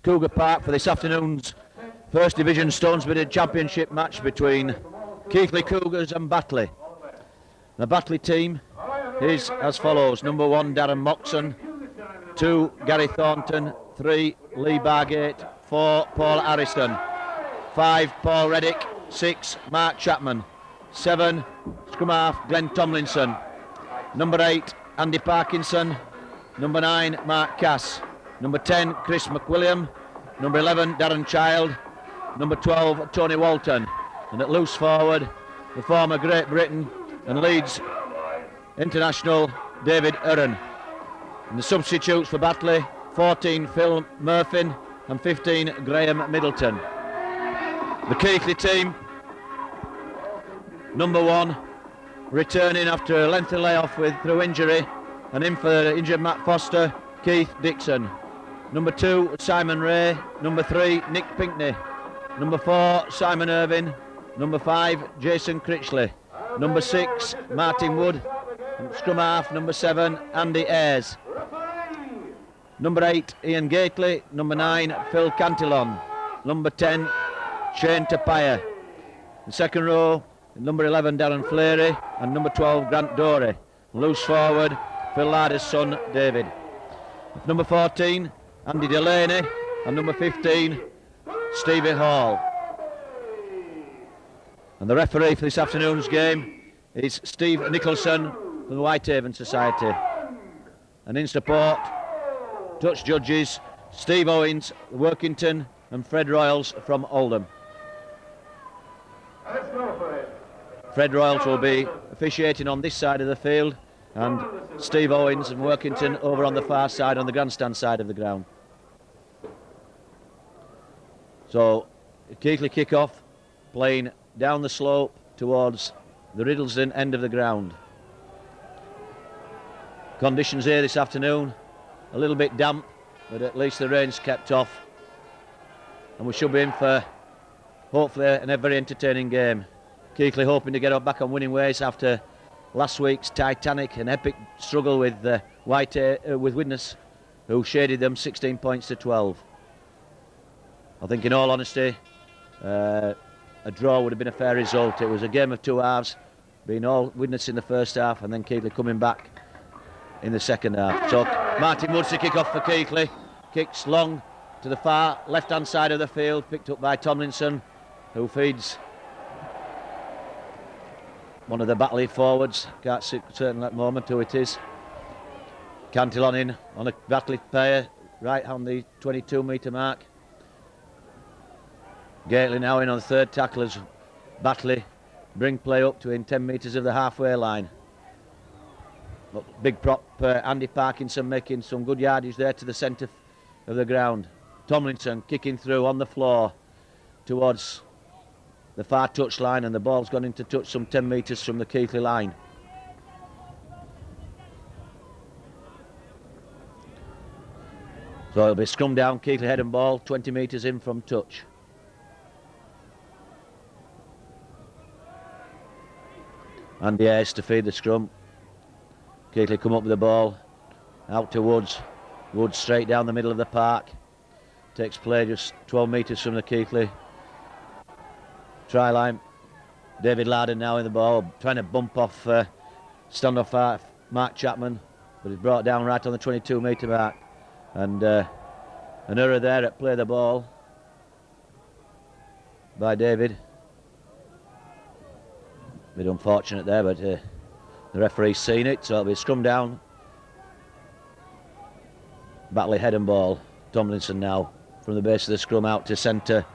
Cougar Park for this afternoon's First Division Stonesbridge Championship match between Keighley Cougars and Batley. The Batley team is as follows: number 1 Darren Moxon, 2 Gary Thornton, 3 Lee Bargate, 4 Paul Harrison, 5 Paul Reddick, 6 Mark Chapman, 7 scrum half Glenn Tomlinson, number 8 Andy Parkinson, number 9 Mark Cass, number 10 Chris McWilliam, number 11 Darren Child, number 12 Tony Walton, and at loose forward the former Great Britain and Leeds international David Urran. And the substitutes for Batley: 14 Phil Murphy and 15 Graham Middleton. The Keighley team, number 1 returning after a lengthy layoff through injury, and in for injured Matt Foster, Keith Dixon. Number 2 Simon Ray, number 3 Nick Pinkney, number 4 Simon Irvin, number 5 Jason Critchley, number 6 Martin Wood, and scrum half number 7 Andy Ayres, number 8 Ian Gately, number 9 Phil Cantillon, number 10 Shane Tapia. The second row, number 11 Darren Fleary and number 12 Grant Dorey. Loose forward Phil Larder's son David. Number 14 Andy Delaney and number 15 Stevie Hall. And the referee for this afternoon's game is Steve Nicholson from the Whitehaven Society. And in support, touch judges Steve Owens, Workington, and Fred Royals from Oldham. Fred Royals will be officiating on this side of the field, and Steve Owens and Workington over on the far side, on the grandstand side of the ground. So Keighley kick off, playing down the slope towards the Riddlesden end of the ground. Conditions here this afternoon, a little bit damp, but at least the rain's kept off, and we should be in for hopefully a very entertaining game. Keighley hoping to get back on winning ways after last week's titanic and epic struggle with with Widnes, who shaded them 16 points to 12. I think, in all honesty, a draw would have been a fair result. It was a game of two halves, being all Widnes in the first half and then Keighley coming back in the second half. So Martin Woods to kick off for Keighley, kicks long to the far left hand side of the field, picked up by Tomlinson, who feeds one of the Batley forwards. Can't see certain at the moment who it is. Cantillon in on a Batley player right on the 22 metre mark. Gately now in on the third tackle as Batley bring play up to within 10 metres of the halfway line. But big prop Andy Parkinson making some good yardage there to the centre of the ground. Tomlinson kicking through on the floor towards the far touch line, and the ball's gone into touch some 10 metres from the Keighley line. So it'll be scrum down, Keighley head and ball, 20 metres in from touch. Andy Ayres to feed the scrum. Keighley come up with the ball, out to Woods. Woods straight down the middle of the park. Takes play just 12 metres from the Keighley try line. David Larder now in the ball, trying to bump off stand-off half Mark Chapman, but he's brought down right on the 22 metre mark. And an error there at play the ball by David. A bit unfortunate there, but the referee's seen it, so it'll be scrum down. Batley head and ball. Tomlinson now from the base of the scrum out to centre.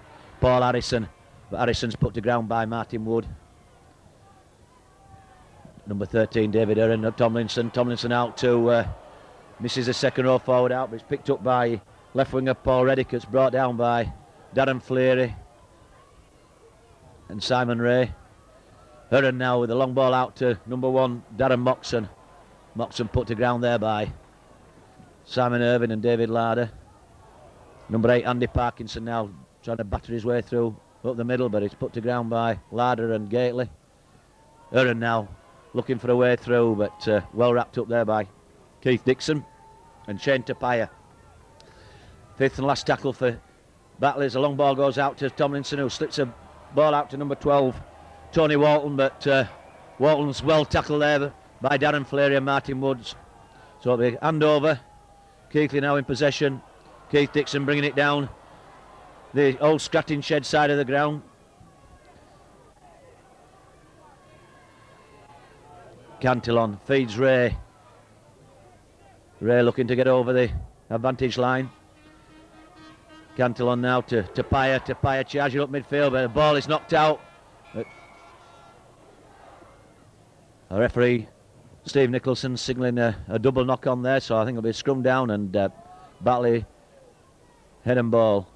Paul Harrison, but Harrison's put to ground by Martin Wood. Number 13 David Urran. Tomlinson out to misses the second row forward out, but it's picked up by left winger Paul Reddick. It's brought down by Darren Fleary and Simon Ray. Urran now with the long ball out to number 1 Darren Moxon. Moxon put to ground there by Simon Irvin and David Larder. Number 8 Andy Parkinson now trying to batter his way through up the middle, but it's put to ground by Larder and Gately. Urran now looking for a way through, but well wrapped up there by Keith Dixon and Shane Tapia. Fifth and last tackle for Batley as the long ball goes out to Tomlinson, who slips a ball out to number 12, Tony Walton, but Walton's well tackled there by Darren Fleary and Martin Woods. So the handover. Keighley now in possession. Keith Dixon bringing it down the old scratting shed side of the ground. Cantillon feeds Ray. Ray looking to get over the advantage line. Cantillon now to Pyer. Pyer charging up midfield, but the ball is knocked out. But the referee, Steve Nicholson, signalling a double knock on there, so I think it'll be a scrum down and Batley head and ball.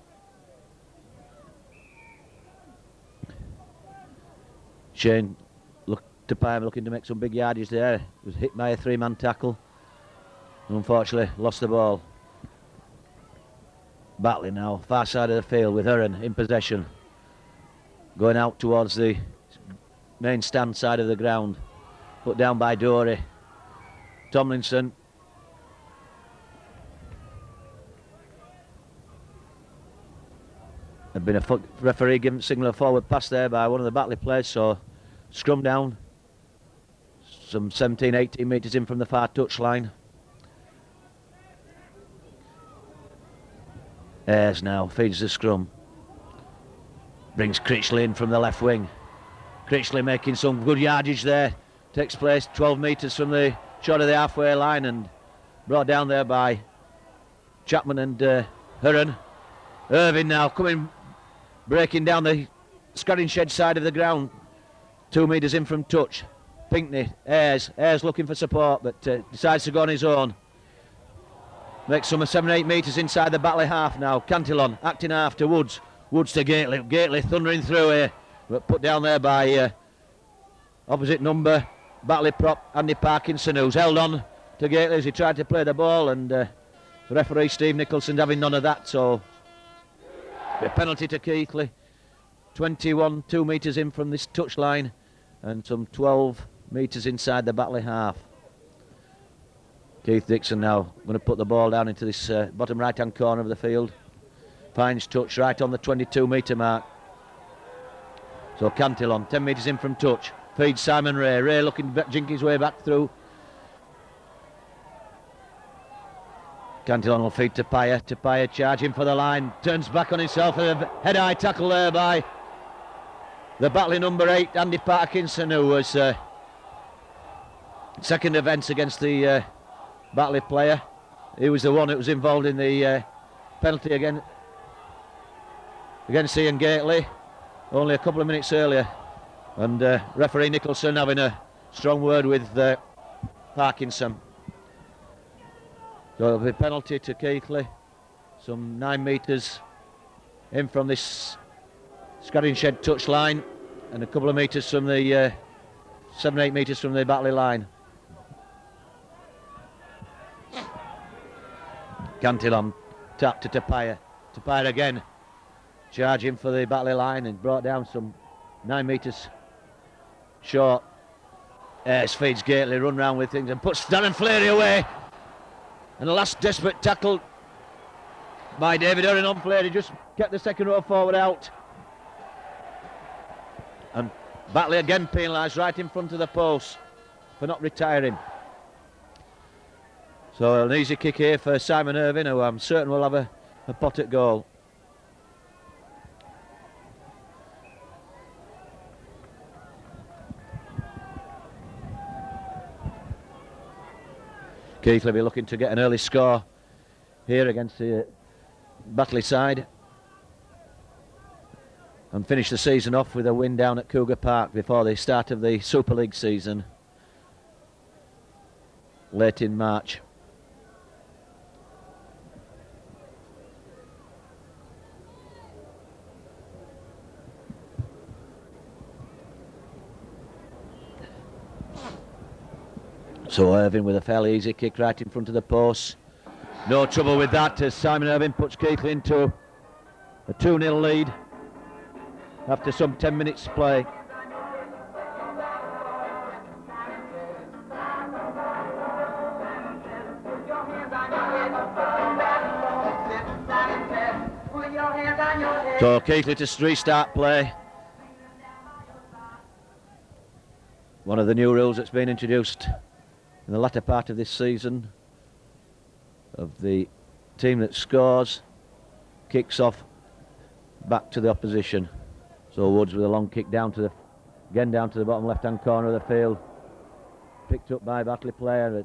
Shane Pyer looking to make some big yardage there. Was hit by a three-man tackle. Unfortunately, lost the ball. Batley now, far side of the field with Heron in possession. Going out towards the main stand side of the ground. Put down by Dory. Tomlinson. There'd been a referee giving signal a forward pass there by one of the Batley players, so scrum down. Some 17-18 metres in from the far touchline. Ayres now feeds the scrum. Brings Critchley in from the left wing. Critchley making some good yardage there. Takes place 12 metres from the short of the halfway line and brought down there by Chapman and Heron. Irving now coming, breaking down the scratting shed side of the ground. 2 metres in from touch. Pinkney, Ayres looking for support, but decides to go on his own. Makes some 7-8 metres inside the Batley half now. Cantillon acting half to Woods. Woods to Gately. Gately thundering through here, but put down there by opposite number Batley prop Andy Parkinson, who's held on to Gately as he tried to play the ball, and the referee Steve Nicholson having none of that, so a penalty to Keighley. 2 metres in from this touchline and some 12 metres inside the Batley half. Keith Dixon now going to put the ball down into this bottom right hand corner of the field. Finds touch right on the 22 metre mark. So Cantillon 10 metres in from touch. Feeds Simon Ray. Ray looking to jink his way back through. Cantillon will feed to Pyer. Pyer charging for the line. Turns back on himself. A head-high tackle there by the Batley number 8, Andy Parkinson, who was second offence against the Batley player. He was the one that was involved in the penalty against Ian Gately only a couple of minutes earlier. And referee Nicholson having a strong word with Parkinson. So it'll be a penalty to Keighley. Some 9 metres in from this scratting shed touch line and a couple of metres from the 7-8 metres from the Batley line. Cantillon tapped to Pyer. Pyer again charging for the Batley line and brought down some 9 metres short. Ayres feeds Gately, run round with things and puts Darren Fleary away. And the last desperate tackle by David Heron on Fleary just kept the second row forward out. And Batley again penalised right in front of the post for not retiring. So an easy kick here for Simon Irving, who I'm certain will have a pot at goal. Keighley be looking to get an early score here against the Batley side and finish the season off with a win down at Cougar Park before the start of the Super League season late in March. So Irving with a fairly easy kick right in front of the post. No trouble with that as Simon Irving puts Keighley into a 2-0 lead after some 10 minutes play. So Keighley to restart play. One of the new rules that's been introduced in the latter part of this season, of the team that scores kicks off back to the opposition. So Woods with a long kick down to the bottom left-hand corner of the field, picked up by Batley player,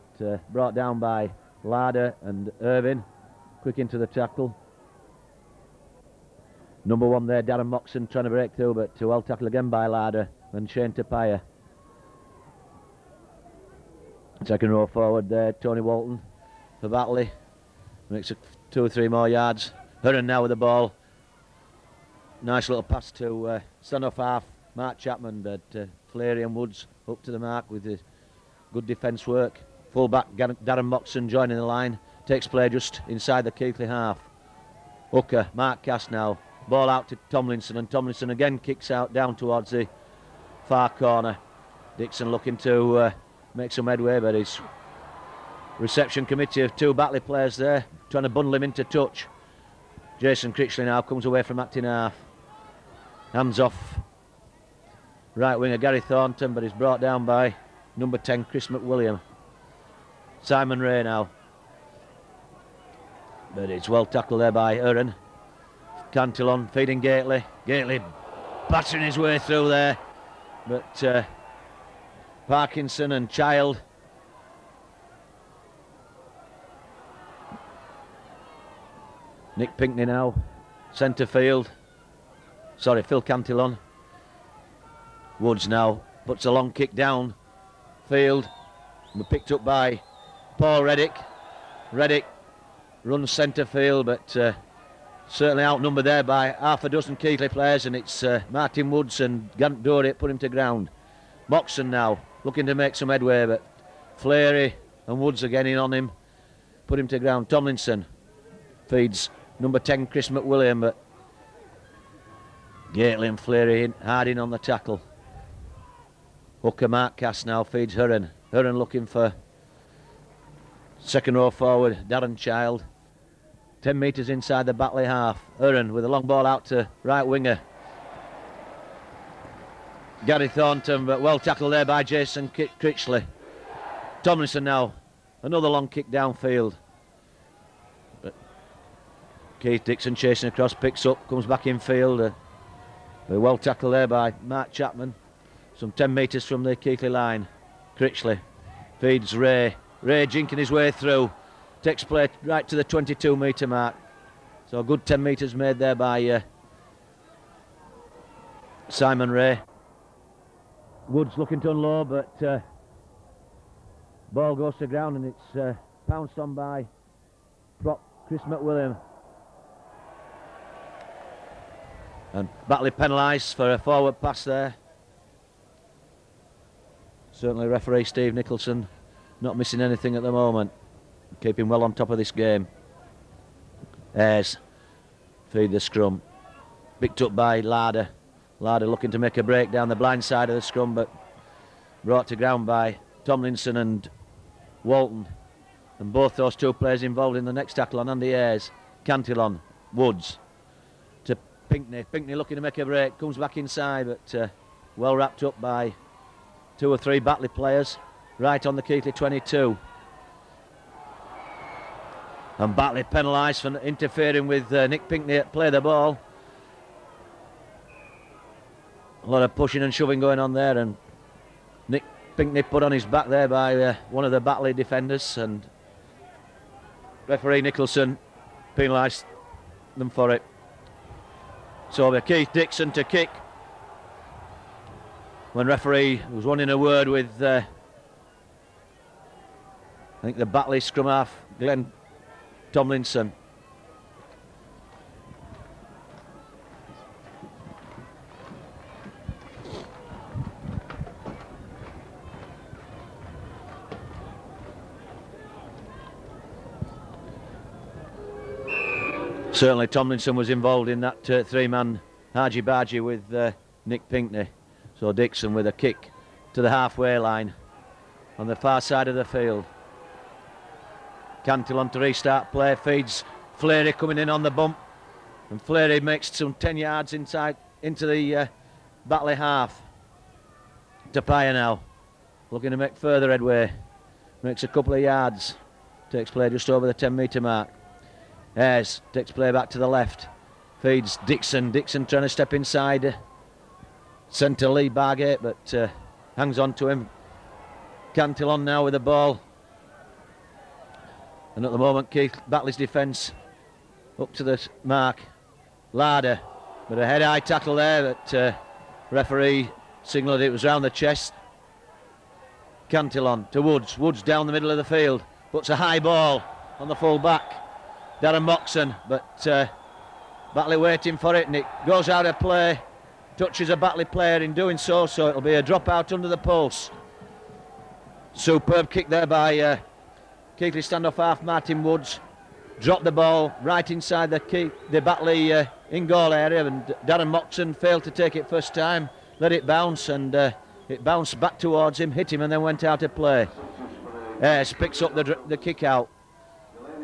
brought down by Larder and Irvin, quick into the tackle. Number 1 there, Darren Moxon, trying to break through, but well tackled again by Larder and Shane Tapia. Second row forward there, Tony Walton for Batley, makes 2 or 3 more yards. Hurren now with the ball. Nice little pass to stand-off half Mark Chapman, but Fleary and Woods up to the mark with the good defence work. Full-back Darren Moxon joining the line, takes play just inside the Keighley half. Hooker, Mark Cass now, ball out to Tomlinson, and Tomlinson again kicks out down towards the far corner. Dixon looking to make some headway, but his reception committee of 2 Batley players there trying to bundle him into touch. Jason Critchley now comes away from acting half. Hands off right winger Gary Thornton, but he's brought down by number 10 Chris McWilliam. Simon Ray now, but it's well tackled there by Hurren. Cantillon feeding Gately. Gately battering his way through there, but Parkinson and Child Nick Pinkney now, centre field. Sorry, Phil Cantillon. Woods now puts a long kick down field, and picked up by Paul Reddick. Reddick runs centre field, but certainly outnumbered there by half a dozen Keighley players, and it's Martin Woods and Gant Dory put him to ground. Moxon now looking to make some headway, but Fleary and Woods are getting on him, put him to ground. Tomlinson feeds number 10 Chris McWilliam, but Gately and Fleary hard in on the tackle. Hooker Mark Cass now feeds Hurren. Hurren looking for second row forward Darren Child. 10 metres inside the Batley half. Hurren with a long ball out to right winger Gary Thornton, but well tackled there by Jason Critchley. Tomlinson now, another long kick downfield. But Keith Dixon chasing across, picks up, comes back in field. Well tackled there by Mark Chapman, some 10 metres from the Keighley line. Critchley feeds Ray. Ray jinking his way through, takes play right to the 22 metre mark. So a good 10 metres made there by Simon Ray. Woods looking to unload, but ball goes to ground, and it's pounced on by prop Chris McWilliam. And Batley penalised for a forward pass there. Certainly referee Steve Nicholson not missing anything at the moment, keeping well on top of this game. Ayres feed the scrum, picked up by Larder. Larder looking to make a break down the blind side of the scrum, but brought to ground by Tomlinson and Walton. And both those 2 players involved in the next tackle on Andy Ayres. Cantillon, Woods to Pinkney. Pinkney looking to make a break, comes back inside, but well wrapped up by 2 or 3 Batley players right on the Keighley 22. And Batley penalised for interfering with Nick Pinkney at play the ball. A lot of pushing and shoving going on there, and Nick Pinkney put on his back there by one of the Batley defenders, and referee Nicholson penalised them for it. So Keith Dixon to kick, when referee was wanting a word with I think the Batley scrum half Glenn Tomlinson. Certainly Tomlinson was involved in that 3-man argy-bargy with Nick Pinkney. So Dixon with a kick to the halfway line on the far side of the field. Cantillon to restart play, feeds Fleary coming in on the bump. And Fleary makes some 10 yards inside into the Batley half. Tapia now looking to make further headway. Makes a couple of yards. Takes play just over the 10-metre mark. Ayres takes play back to the left. Feeds Dixon. Dixon trying to step inside centre Lee Bargate, but hangs on to him. Cantillon now with the ball. And at the moment, Batley's defence up to the mark. Larder, but a head-high tackle there, but referee signalled it was round the chest. Cantillon to Woods. Woods down the middle of the field. Puts a high ball on the full back. Darren Moxon, but Batley waiting for it, and it goes out of play. Touches a Batley player in doing so, so it'll be a drop out under the post. Superb kick there by Keighley standoff half Martin Woods. Dropped the ball right inside the Batley in-goal area, and Darren Moxon failed to take it first time. Let it bounce, and it bounced back towards him, hit him, and then went out of play. Ayres picks up the kick out.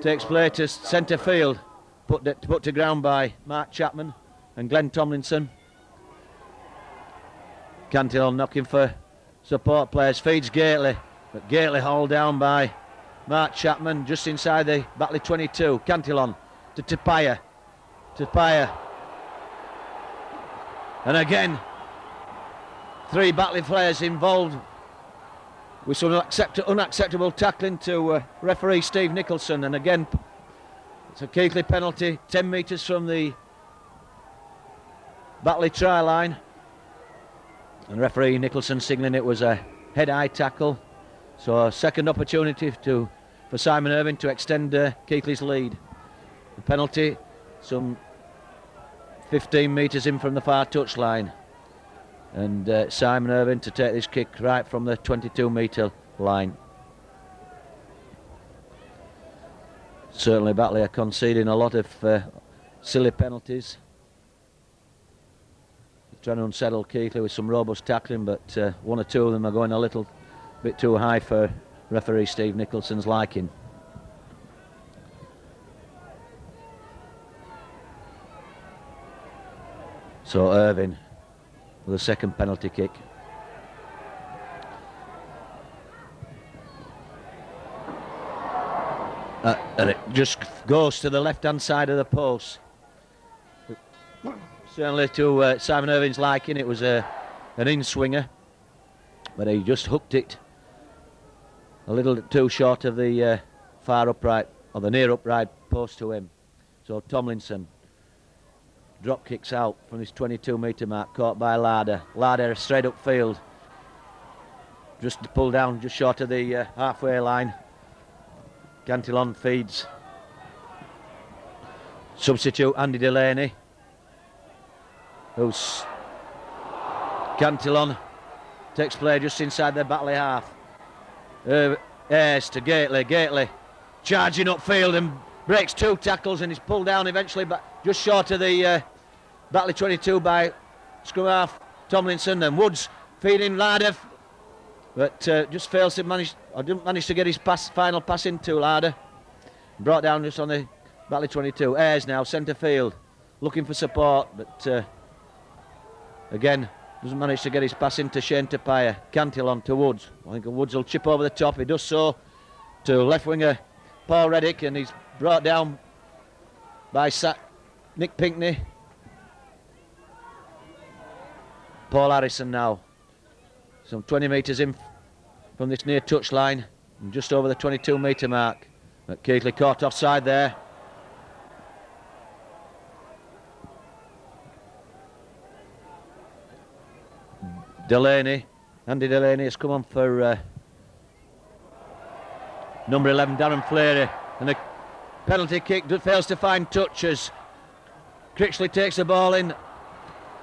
Takes play to centre field. Put to ground by Mark Chapman and Glenn Tomlinson. Cantillon knocking for support players. Feeds Gately, but Gately hauled down by Mark Chapman just inside the Batley 22. Cantillon to Tapia. And again, 3 Batley players involved with some unacceptable tackling to referee Steve Nicholson. And again, it's a Keighley penalty, 10 metres from the Batley try line. And referee Nicholson signalling it was a head-high tackle. So a second opportunity for Simon Irving to extend Keighley's lead. The penalty, some 15 metres in from the far touchline. And Simon Irving to take this kick right from the 22-metre line. Certainly Batley are conceding a lot of silly penalties. Trying to unsettle Keighley with some robust tackling, but one or two of them are going a little bit too high for referee Steve Nicholson's liking. So Irving with a second penalty kick. And it just goes to the left-hand side of the post. Certainly to Simon Irving's liking, it was an in-swinger, but he just hooked it a little too short of the far upright, or the near upright post to him. So Tomlinson drop kicks out from his 22-metre mark, caught by Larder. Larder straight upfield, just to pull down just short of the halfway line. Cantillon feeds. Substitute Andy Delaney. Who's Cantillon takes play just inside their Batley half. Ayres to Gately. Gately charging upfield and breaks 2 tackles and is pulled down eventually, but just short of the Batley 22 by scrum half Tomlinson. And Woods feeding Larder, but just fails to didn't manage to get his final pass into Larder. Brought down just on the Batley 22. Ayres now centre field, looking for support, but again doesn't manage to get his pass into Shane Tapia. Cantillon to Woods. I think Woods will chip over the top. He does so to left winger Paul Reddick, and he's brought down by Nick Pinkney. Paul Harrison now, some 20 metres in from this near touchline, and just over the 22-metre mark. But Keighley caught offside there. Delaney, Andy Delaney has come on for number 11 Darren Fleary, and the penalty kick fails to find touches. Critchley takes the ball in,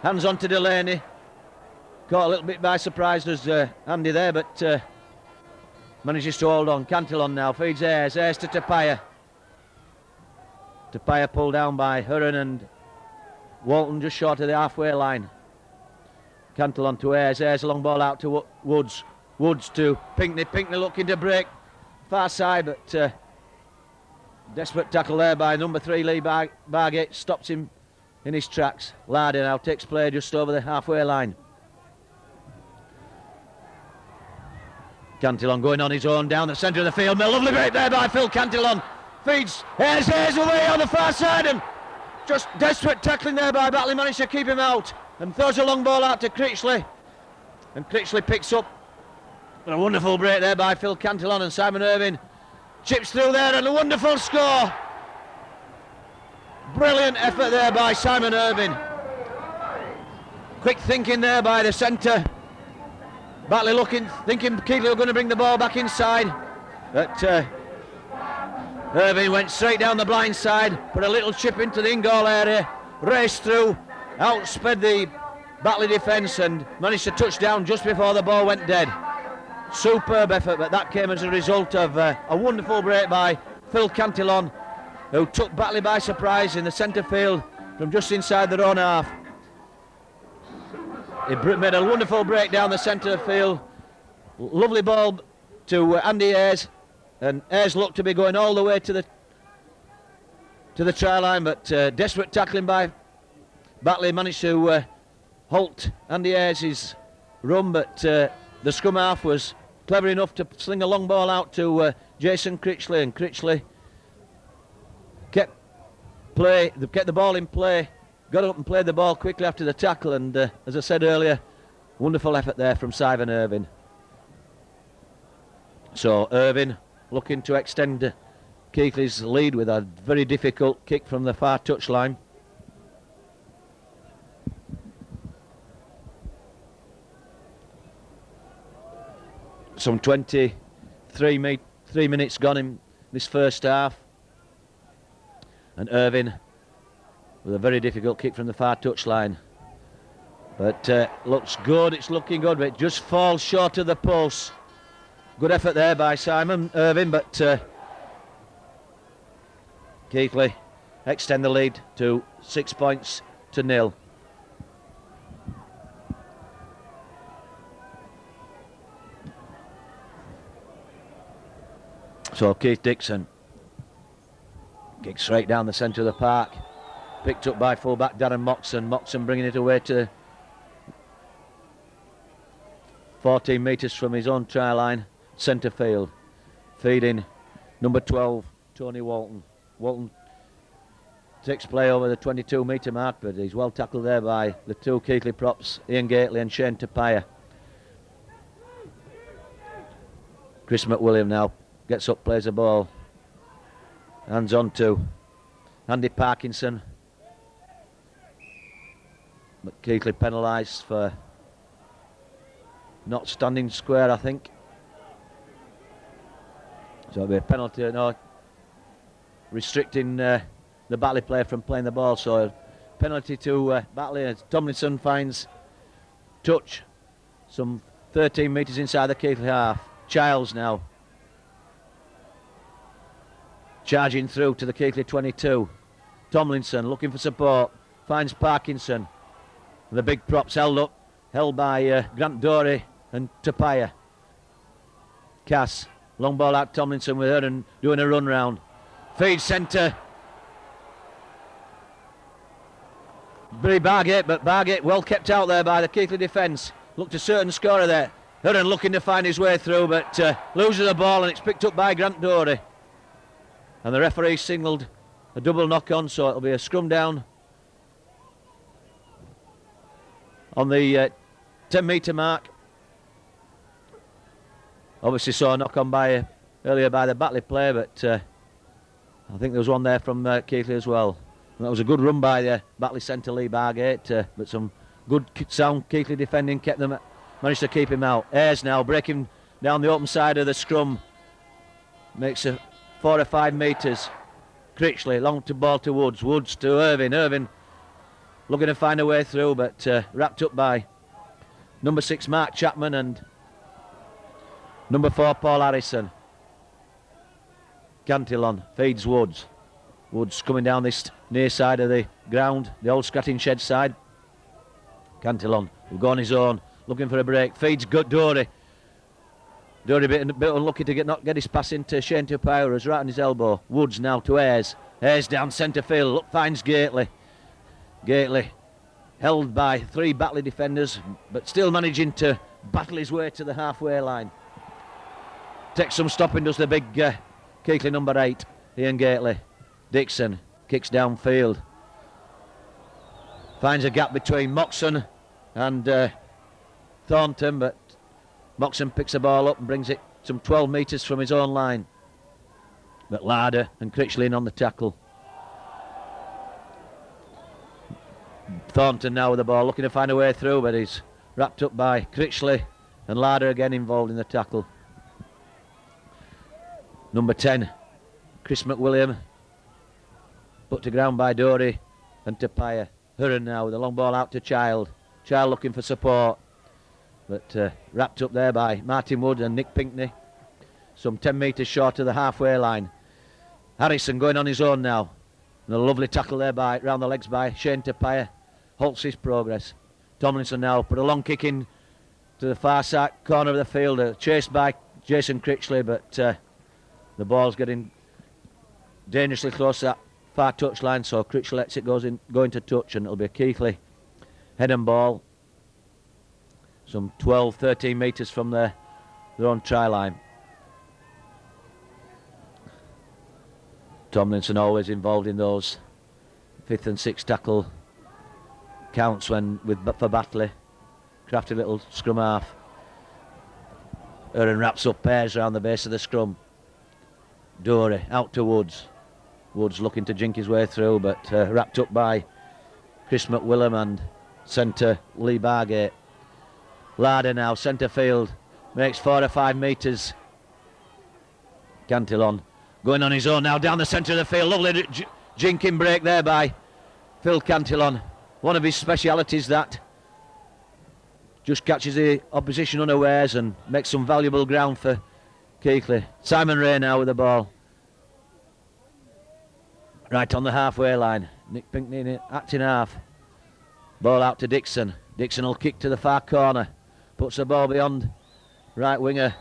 hands on to Delaney. Caught a little bit by surprise as Andy there, but manages to hold on. Cantillon now feeds Ayres. Ayres to Tapia. Tapia pulled down by Hurren and Walton just short of the halfway line. Cantillon to Ayres. Ayres a long ball out to Woods. Woods to Pinkney. Pinkney looking to break far side, but desperate tackle there by number 3 Lee Bargate stops him in his tracks. Lardy now takes play just over the halfway line. Cantillon going on his own down the centre of the field. A lovely break there by Phil Cantillon. Feeds Ayres away on the far side, and just desperate tackling there by Batley, managed to keep him out and throws a long ball out to Critchley, and Critchley picks up a wonderful break there by Phil Cantillon, and Simon Irvine chips through there and a wonderful score. Brilliant effort there by Simon Irvine. Quick thinking there by the centre. Batley thinking Keighley were going to bring the ball back inside, but Irvine went straight down the blind side, put a little chip into the in-goal area, raced through, outsped the Batley defence and managed to touch down just before the ball went dead. Superb effort, but that came as a result of a wonderful break by Phil Cantillon, who took Batley by surprise in the centre field from just inside their own half. He made a wonderful break down the centre of the field. Lovely ball to Andy Ayres, and Ayres looked to be going all the way to the try line, but desperate tackling by Batley managed to halt Andy Ayres' run, but the scrum half was clever enough to sling a long ball out to Jason Critchley, and Critchley kept the ball in play, got up and played the ball quickly after the tackle, and as I said earlier, wonderful effort there from Simon Irvine. So Irvine looking to extend Keighley's lead with a very difficult kick from the far touchline. Some 23 minutes gone in this first half, and Irvine with a very difficult kick from the far touchline, but looks good, it's looking good, but it just falls short of the post. Good effort there by Simon Irvine, but Keighley extend the lead to 6 points to 0. So Keith Dixon kicks straight down the centre of the park, picked up by fullback Darren Moxon. Moxon bringing it away to 14 metres from his own try line, centre field, feeding number 12 Tony Walton. Walton takes play over the 22 metre mark, but he's well tackled there by the two Keighley props, Ian Gately and Shane Tapia. Chris McWilliam now gets up, plays the ball, hands on to Andy Parkinson, but Keighley penalised for not standing square, I think. So it'll be a penalty, restricting the Batley player from playing the ball. So penalty to Batley as Tomlinson finds touch some 13 metres inside the Keighley half. Childs now charging through to the Keighley 22. Tomlinson looking for support, finds Parkinson. The big props held by Grant Dorey and Tapia. Cass, long ball out Tomlinson with her and doing a run round. Feed centre. Billy Bargate, but Bargate well kept out there by the Keighley defence. Looked a certain scorer there. Hurren looking to find his way through, but loses the ball and it's picked up by Grant Dorey. And the referee signalled a double knock on, so it'll be a scrum down on the 10 metre mark. Obviously saw a knock on earlier by the Batley player, but I think there was one there from Keighley as well. And that was a good run by the Batley centre Lee Bargate, but some good sound Keighley defending managed to keep him out. Ayres now breaking down the open side of the scrum, makes a 4 or 5 metres. Critchley long to ball to Woods. Woods to Irvine. Irvine looking to find a way through, but wrapped up by number 6 Mark Chapman and number 4 Paul Harrison. Cantillon feeds Woods. Woods coming down this near side of the ground, the old scratting shed side. Cantillon will go on his own, looking for a break. Feeds good Dorey. Dorey a bit unlucky to not get his pass into Shane Tapia, who's right on his elbow. Woods now to Ayres. Ayres down centre field, finds Gately. Gately held by 3 Batley defenders, but still managing to battle his way to the halfway line. Takes some stopping, does the big Keighley number 8, Ian Gately. Dixon kicks downfield. Finds a gap between Moxon and Thornton, but Moxon picks the ball up and brings it some 12 metres from his own line. But Larder and Critchley in on the tackle. Thornton now with the ball, looking to find a way through, but he's wrapped up by Critchley, and Larder again involved in the tackle. Number 10, Chris McWilliam, put to ground by Dory and Tapia. Hurren now with a long ball out to Child. Child looking for support, but wrapped up there by Martin Wood and Nick Pinkney, some 10 metres short of the halfway line. Harrison going on his own now, and a lovely tackle there by round the legs by Shane Tapia. Halts his progress. Tomlinson now put a long kick in to the far side corner of the field, chased by Jason Critchley, but the ball's getting dangerously close to that far touch line, so Critchley lets it go into touch, and it'll be a Keighley head and ball, some 12-13 metres from their own try line. Tomlinson always involved in those 5th and 6th tackle counts for Batley. Crafty little scrum half. Hurren wraps up pairs around the base of the scrum. Dory out to Woods. Woods looking to jink his way through, but wrapped up by Chris McWilliam and centre Lee Bargate. Larder now, centre field, makes 4 or 5 metres. Cantillon going on his own now down the centre of the field. Lovely jinking break there by Phil Cantillon. One of his specialities, that. Just catches the opposition unawares and makes some valuable ground for Keighley. Simon Ray now with the ball. Right on the halfway line. Nick Pinkney acting half. Ball out to Dixon. Dixon will kick to the far corner. Puts the ball beyond right winger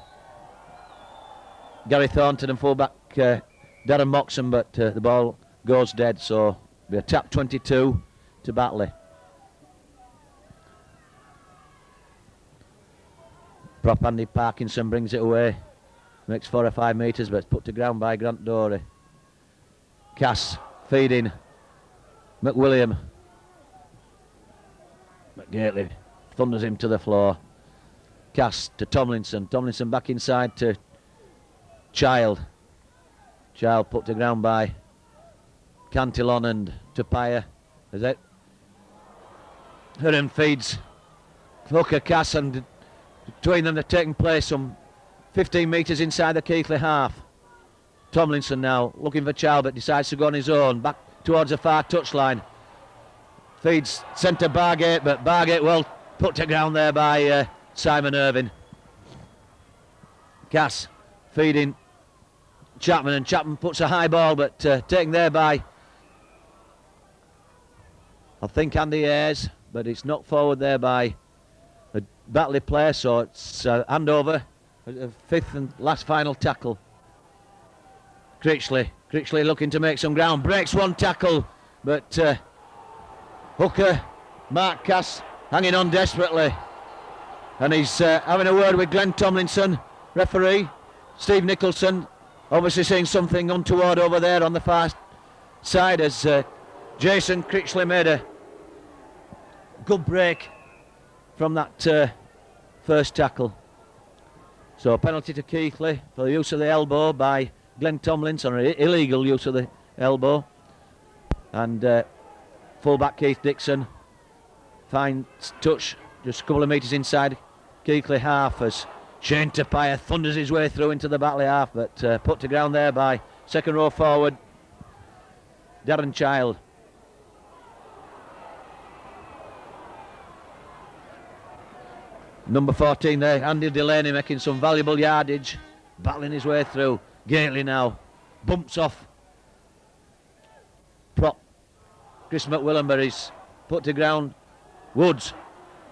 Gary Thornton and fullback Darren Moxon, but the ball goes dead, so it'll be a tap 22 to Batley. Prop Andy Parkinson brings it away. Makes 4 or 5 metres, but it's put to ground by Grant Dory. Cass feeding McWilliam. McGately thunders him to the floor. Cass to Tomlinson. Tomlinson back inside to Child. Child put to ground by Cantillon and Tapia. Is it? Hurren feeds Hooker, Cass, and between them they're taking place some 15 metres inside the Keighley half. Tomlinson now looking for Child, but decides to go on his own, back towards the far touchline. Feeds centre Bargate, but Bargate well put to ground there by Simon Irving. Cass feeding Chapman, and Chapman puts a high ball, but taken there by, I think, Andy Ayres, but it's knocked forward there by a Batley player, so it's handover, a 5th and last final tackle. Critchley looking to make some ground, breaks one tackle, but Hooker, Mark Cass hanging on desperately, and he's having a word with Glenn Tomlinson, referee. Steve Nicholson obviously seeing something untoward over there on the far side, as Jason Critchley made a good break from that first tackle. So a penalty to Keighley for the use of the elbow by Glenn Tomlinson, or illegal use of the elbow. And fullback Keith Dixon finds touch just a couple of metres inside Keighley half as Shane Tapia thunders his way through into the Batley half, but put to ground there by second row forward Darren Child. Number 14 there, Andy Delaney, making some valuable yardage, battling his way through. Gately now bumps off prop Chris McWilliam, but he's put to ground. Woods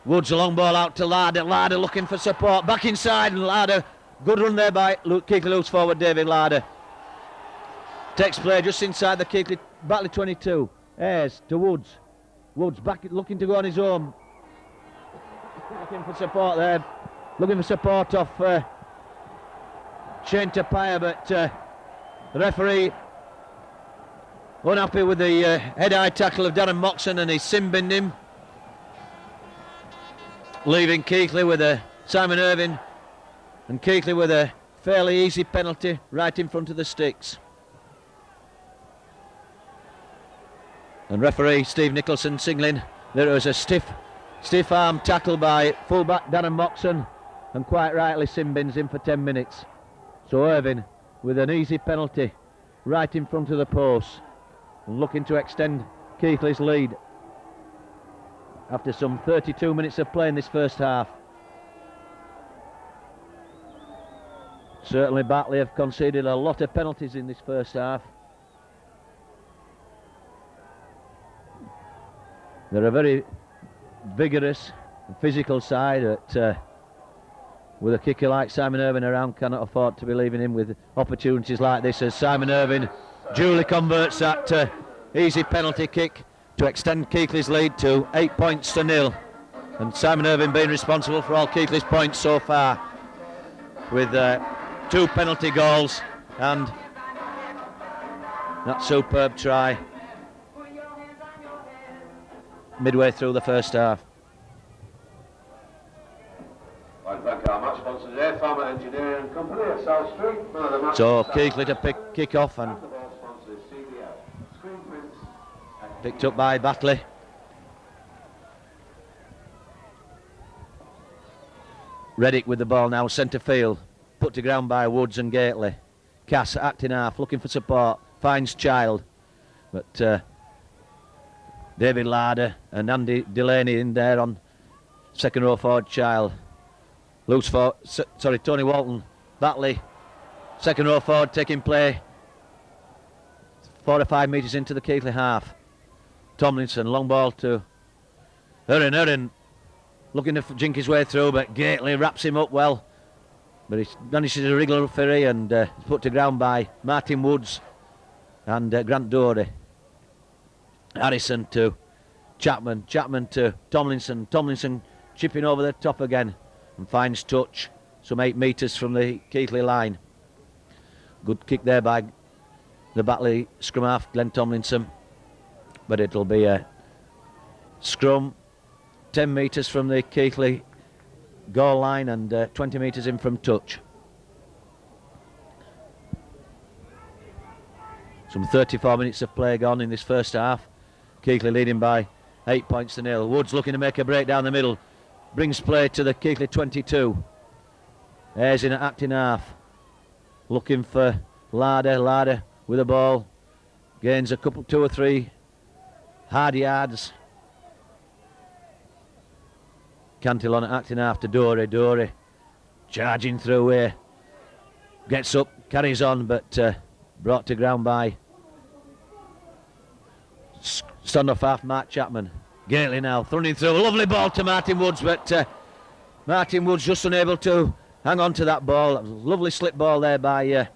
a long ball out to Larder. Larder looking for support, back inside, and Larder, good run there by Keighley loose forward David Larder. Takes play just inside the Keighley Batley 22. Ayres to Woods. Woods back looking to go on his own. Looking for support there. Looking for support off Shane Tapia, but the referee unhappy with the head-high tackle of Darren Moxon, and he's sin-binned him, leaving Keighley with a Simon Irvine, and Keighley with a fairly easy penalty right in front of the sticks. And referee Steve Nicholson signaling there was a stiff arm tackle by fullback Darren Moxon, and quite rightly sin-bins him for 10 minutes. So Irvine with an easy penalty right in front of the post, and looking to extend Keighley's lead after some 32 minutes of play in this first half. Certainly Batley have conceded a lot of penalties in this first half. They're a very vigorous and physical side that with a kicker like Simon Irvine around cannot afford to be leaving him with opportunities like this, as Simon Irvine duly converts that easy penalty kick to extend Keighley's lead to 8 points to 0, and Simon Irvine being responsible for all Keighley's points so far with 2 penalty goals and that superb try midway through the first half. So Keighley to kick off, and picked up by Batley. Reddick with the ball now, centre field, put to ground by Woods and Gately. Cass acting half, looking for support, finds Child, but David Larder and Andy Delaney in there on second row forward. Child loose for Tony Walton. Batley second row forward taking play 4 or 5 metres into the Keighley half. Tomlinson long ball to Heron looking to jink his way through, but Gately wraps him up well, but he manages to wriggle free, and is put to ground by Martin Woods and Grant Dory. Harrison to Chapman to Tomlinson chipping over the top again and finds touch some 8 metres from the Keighley line. Good kick there by the Batley scrum half Glenn Tomlinson, but it'll be a scrum 10 metres from the Keighley goal line and 20 metres in from touch. Some 34 minutes of play gone in this first half. Keighley leading by 8 points to 0. Woods looking to make a break down the middle, brings play to the Keighley 22. Ayres in at acting half, looking for Larder with the ball, gains a couple, 2 or 3 hard yards. Cantil on at acting half to Dory charging through here, gets up, carries on, but brought to ground by stand-off half Mark Chapman. Gately now running through, a lovely ball to Martin Woods, but Martin Woods just unable to hang on to that ball. That was a lovely slip ball there by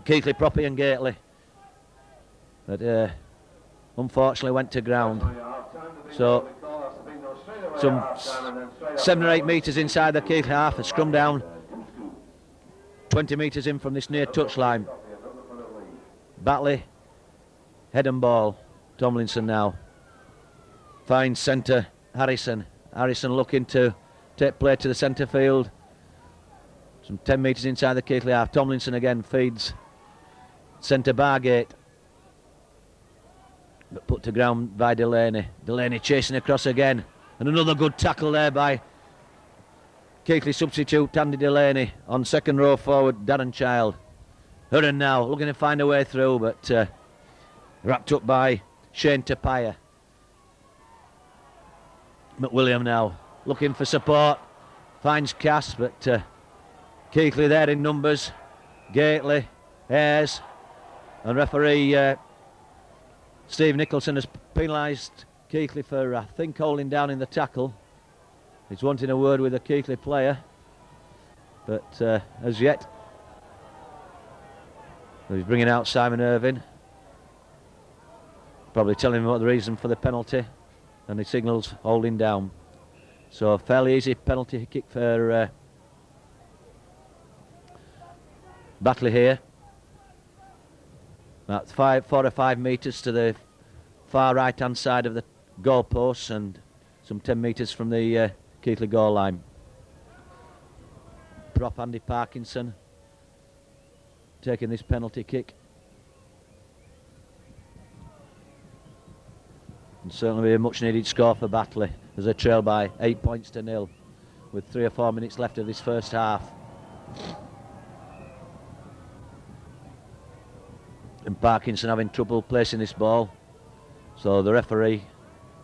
Keighley, Proppy and Gately, but unfortunately went to ground. So some 7 or 8 metres inside the Keighley half, a scrum down 20 metres in from this near touchline. Batley, head and ball. Tomlinson now finds centre Harrison looking to take play to the centre field, some 10 metres inside the Keighley half. Tomlinson again feeds centre Bargate, but put to ground by Delaney chasing across again, and another good tackle there by Keighley substitute Andy Delaney on second row forward Darren Child. Heron now looking to find a way through, but wrapped up by Shane Tapia. McWilliam now looking for support, finds Cass, but Keighley there in numbers. Gately, Ayres, and referee Steve Nicholson has penalised Keighley for, I think, holding down in the tackle. He's wanting a word with a Keighley player, but as yet he's bringing out Simon Irvine. Probably telling him what the reason for the penalty, and he signals holding down. So fairly easy penalty kick for Batley here. That's 4 or 5 metres to the far right hand side of the goalposts and some 10 metres from the Keighley goal line. Prop Andy Parkinson taking this penalty kick. And certainly be a much needed score for Batley as they trail by 8 points to 0 with 3 or 4 minutes left of this first half. And Parkinson having trouble placing this ball, so the referee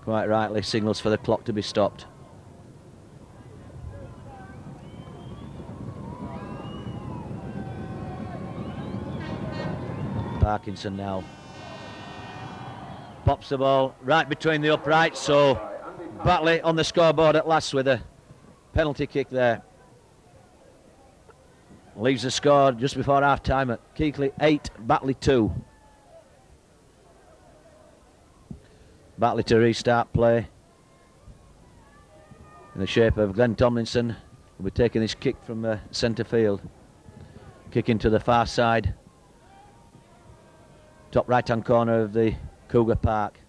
quite rightly signals for the clock to be stopped. Parkinson now pops the ball right between the uprights, so Batley on the scoreboard at last with a penalty kick there. Leaves the score just before half time at Keighley 8, Batley 2. Batley to restart play in the shape of Glenn Tomlinson, will be taking this kick from centre field. Kick into the far side, top right hand corner of the Cougar Park.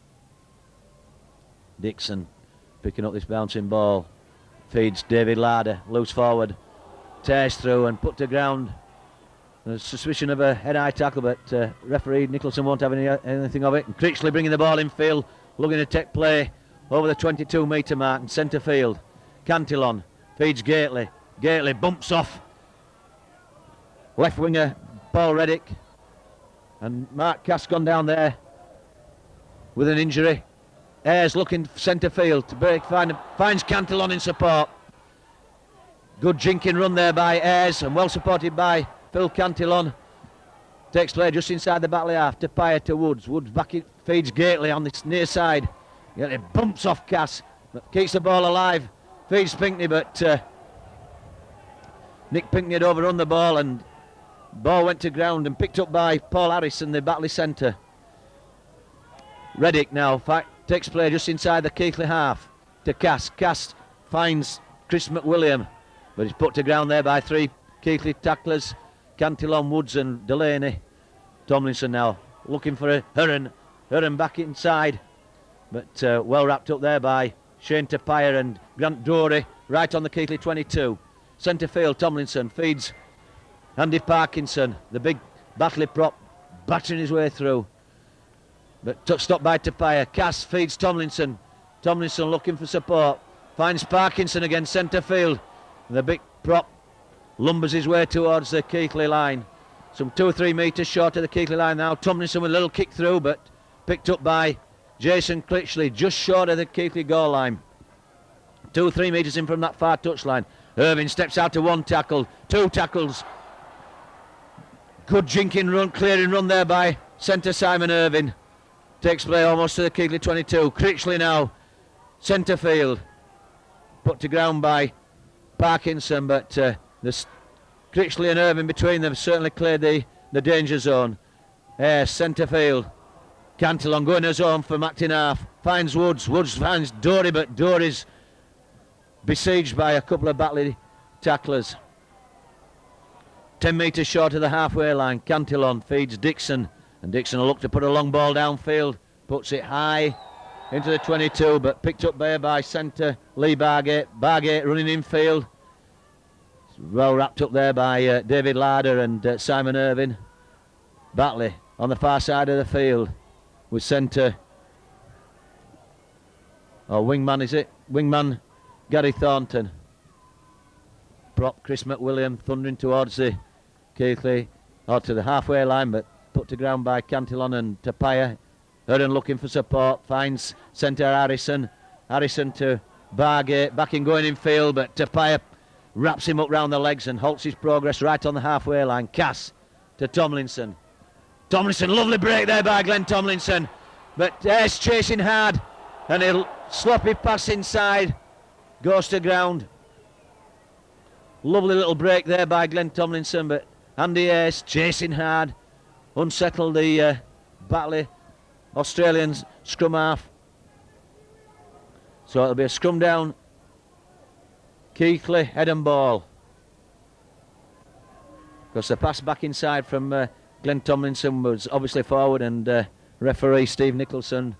Dixon picking up this bouncing ball, feeds David Larder, loose forward, tears through and put to ground. There's suspicion of a head-high tackle, but referee Nicholson won't have anything of it. And Critchley bringing the ball in field, looking to take play over the 22 metre mark in centre field. Cantillon feeds Gately. Gately bumps off left winger Paul Reddick, and Mark Cass gone down there with an injury. Ayres looking centre field to break, finds Cantillon in support. Good jinking run there by Ayres and well supported by Phil Cantillon. Takes play just inside the Batley half to Pyer to Woods. Woods back it, feeds Gately on this near side. Gately bumps off Cass, but keeps the ball alive. Feeds Pinkney, but Nick Pinkney had overrun the ball and ball went to ground and picked up by Paul Harrison, the Batley centre. Reddick now takes play just inside the Keighley half to Cass. Cass finds Chris McWilliam, but he's put to ground there by 3 Keighley tacklers, Cantillon, Woods and Delaney. Tomlinson now looking for Heron. Heron back inside, but well wrapped up there by Shane Tapire and Grant Dory right on the Keighley 22. Centre field, Tomlinson feeds Andy Parkinson, the big Batley prop, battering his way through. But stopped by Tapire. Cass feeds Tomlinson. Tomlinson looking for support. Finds Parkinson again, centre field. And the big prop lumbers his way towards the Keighley line. Some 2 or 3 metres short of the Keighley line now. Tomlinson with a little kick through, but picked up by Jason Critchley, just short of the Keighley goal line. 2 or 3 metres in from that far touchline. Irving steps out to 1 tackle, 2 tackles. Good jinking run, clearing run there by centre Simon Irving. Takes play almost to the Keighley 22. Critchley now, centre field. Put to ground by Parkinson, but Critchley and Irving between them certainly cleared the danger zone. Centre field. Cantillon going to zone for Mactin half. Finds Woods. Woods finds Dory, but Dory's besieged by a couple of Batley tacklers. 10 metres short of the halfway line. Cantillon feeds Dixon, and Dixon will look to put a long ball downfield. Puts it high into the 22, but picked up there by centre Lee Bargate. Bargate running infield. Well wrapped up there by David Larder and Simon Irving. Batley on the far side of the field with centre, wingman is it? Wingman Gary Thornton. Prop Chris McWilliam thundering towards the Keighley, or to the halfway line, but put to ground by Cantillon and Tapire. Heron looking for support, finds centre Harrison. Harrison to Bargate, back in going in field, but Tapire wraps him up round the legs and halts his progress right on the halfway line. Cass to Tomlinson. Tomlinson, lovely break there by Glenn Tomlinson, but Ayres chasing hard, and a sloppy pass inside, goes to ground. Lovely little break there by Glenn Tomlinson, but Andy Ayres chasing hard, unsettled the Batley Australians scrum half. So it'll be a scrum down. Keighley, head and ball. Because the pass back inside from Glenn Tomlinson was obviously forward, and referee Steve Nicholson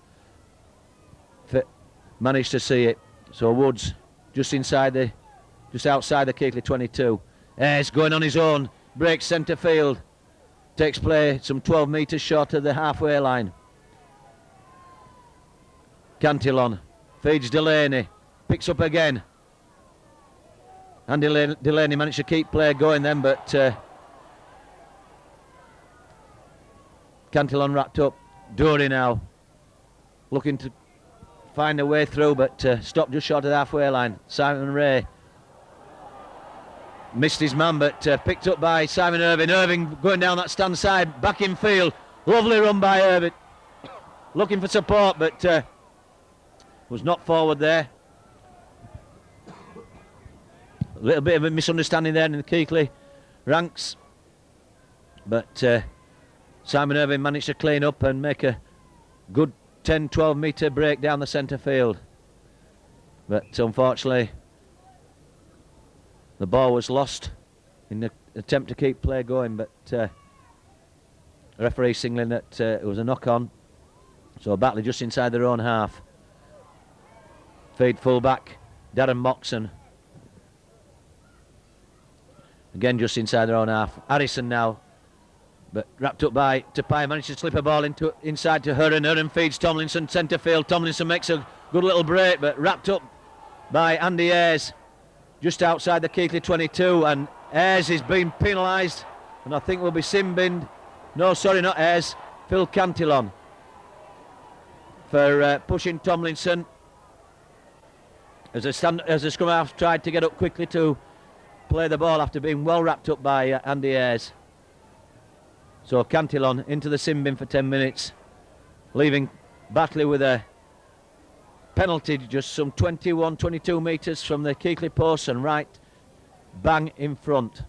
managed to see it. So Woods just outside the Keighley 22. Ayres going on his own, breaks centre field, takes play some 12 metres short of the halfway line. Cantillon feeds Delaney, picks up again. And Delaney managed to keep play going then, but Cantillon wrapped up. Dury now looking to find a way through, but stopped just short of the halfway line. Simon Ray missed his man, but picked up by Simon Irving. Irving going down that stand side, back in field. Lovely run by Irving. Looking for support, but was not forward there. A little bit of a misunderstanding there in the Keighley ranks, but Simon Irving managed to clean up and make a good 10-12 metre break down the centre field. But unfortunately, the ball was lost in the attempt to keep play going, but the referee signaling that it was a knock-on. So Batley just inside their own half. Feed full-back, Darren Moxon. Again just inside their own half. Harrison now, but wrapped up by Tapai, managed to slip a ball inside to Hearn. Hearn feeds Tomlinson, centre field. Tomlinson makes a good little break, but wrapped up by Andy Ayres just outside the Keighley 22, and Ayres is being penalised, and I think will be sin-binned. No, sorry, not Ayres, Phil Cantillon for pushing Tomlinson as the scrum half tried to get up quickly to play the ball after being well wrapped up by Andy Ayres. So Cantillon into the sin bin for 10 minutes, leaving Batley with a penalty just some 21-22 metres from the Keighley post and right bang in front.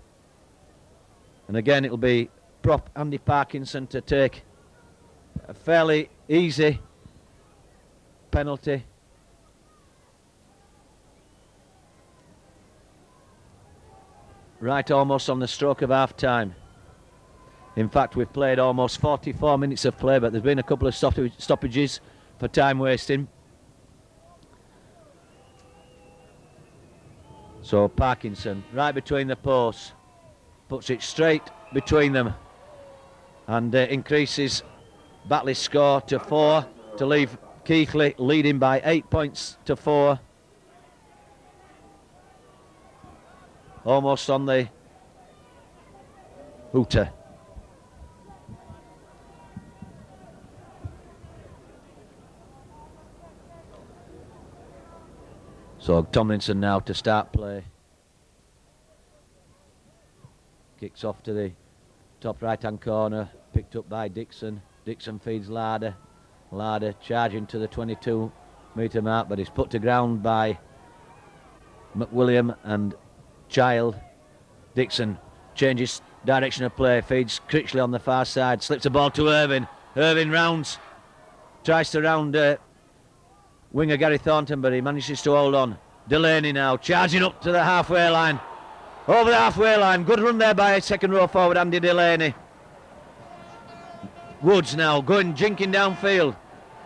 And again it'll be prop Andy Parkinson to take a fairly easy penalty. Right almost on the stroke of half time. In fact, we've played almost 44 minutes of play, but there's been a couple of stoppages for time wasting. So Parkinson, right between the posts, puts it straight between them and increases Batley's score to 4 to leave Keighley leading by 8 points to 4. Almost on the hooter. So Tomlinson now to start play. Kicks off to the top right hand corner, picked up by Dixon. Dixon feeds Larder. Larder charging to the 22 metre mark, but he's put to ground by McWilliam and Child. Dixon changes direction of play, feeds Critchley on the far side, slips the ball to Irving. Irving rounds, tries to round winger Gary Thornton, but he manages to hold on. Delaney now charging up to the halfway line. Over the halfway line, good run there by second row forward Andy Delaney. Woods now jinking downfield,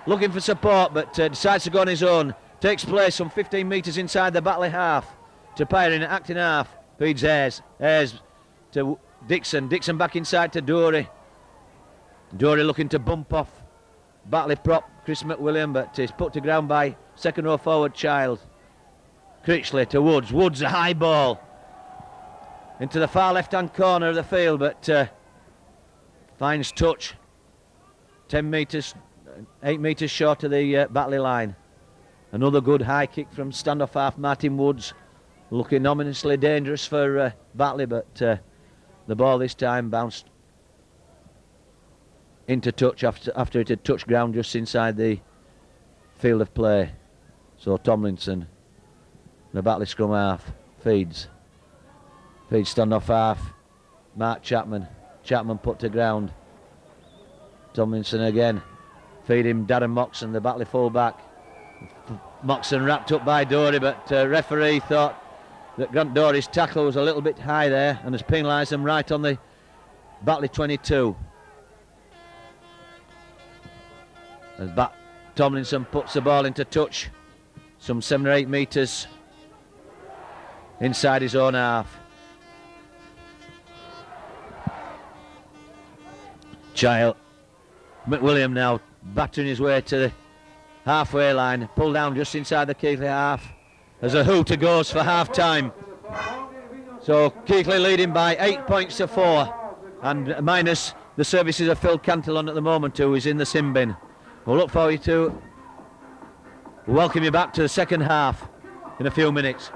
looking for support, but decides to go on his own. Takes place some 15 metres inside the Batley half. To Pyre in acting half, feeds Ayres. Ayres to Dixon. Dixon back inside to Dury. Dury looking to bump off Batley prop Chris McWilliam, but is put to ground by second row forward Child. Critchley to Woods. Woods a high ball into the far left hand corner of the field, but finds touch 10 metres, 8 metres short of the Batley line. Another good high kick from standoff half Martin Woods, looking ominously dangerous for Batley, but the ball this time bounced into touch after it had touched ground just inside the field of play. So Tomlinson, the Batley scrum half, feeds standoff half Mark Chapman. Chapman put to ground. Tomlinson again feed him Darren Moxon, the Batley full-back. Moxon wrapped up by Dory, but referee thought that Grant Dory's tackle was a little bit high there and has penalised them right on the Batley 22. As Tomlinson puts the ball into touch, some 7 or 8 metres inside his own half. McWilliam now battering his way to the halfway line, pulled down just inside the Keighley half as a hooter goes for half time. So Keighley leading by 8 points to 4, and minus the services of Phil Cantillon at the moment, who is in the sin bin. We'll look forward to welcome you back to the second half in a few minutes.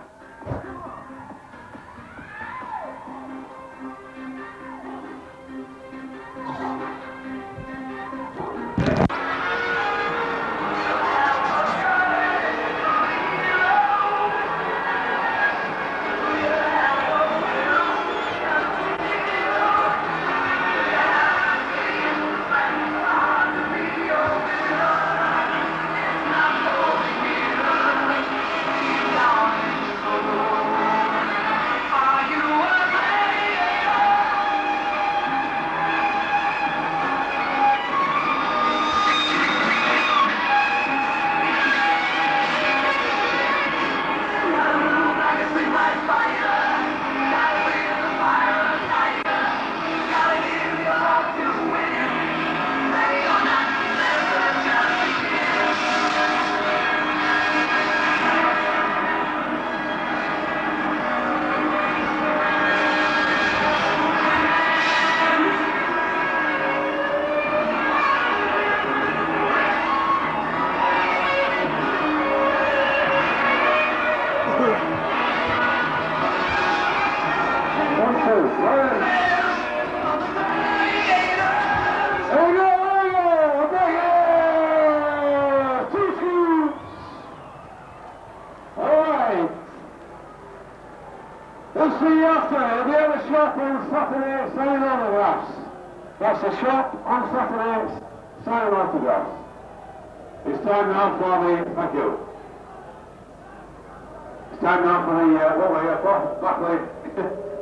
That's a shop on Saturday, sign autographs. It's time now for the, thank you. It's time now for the, Batley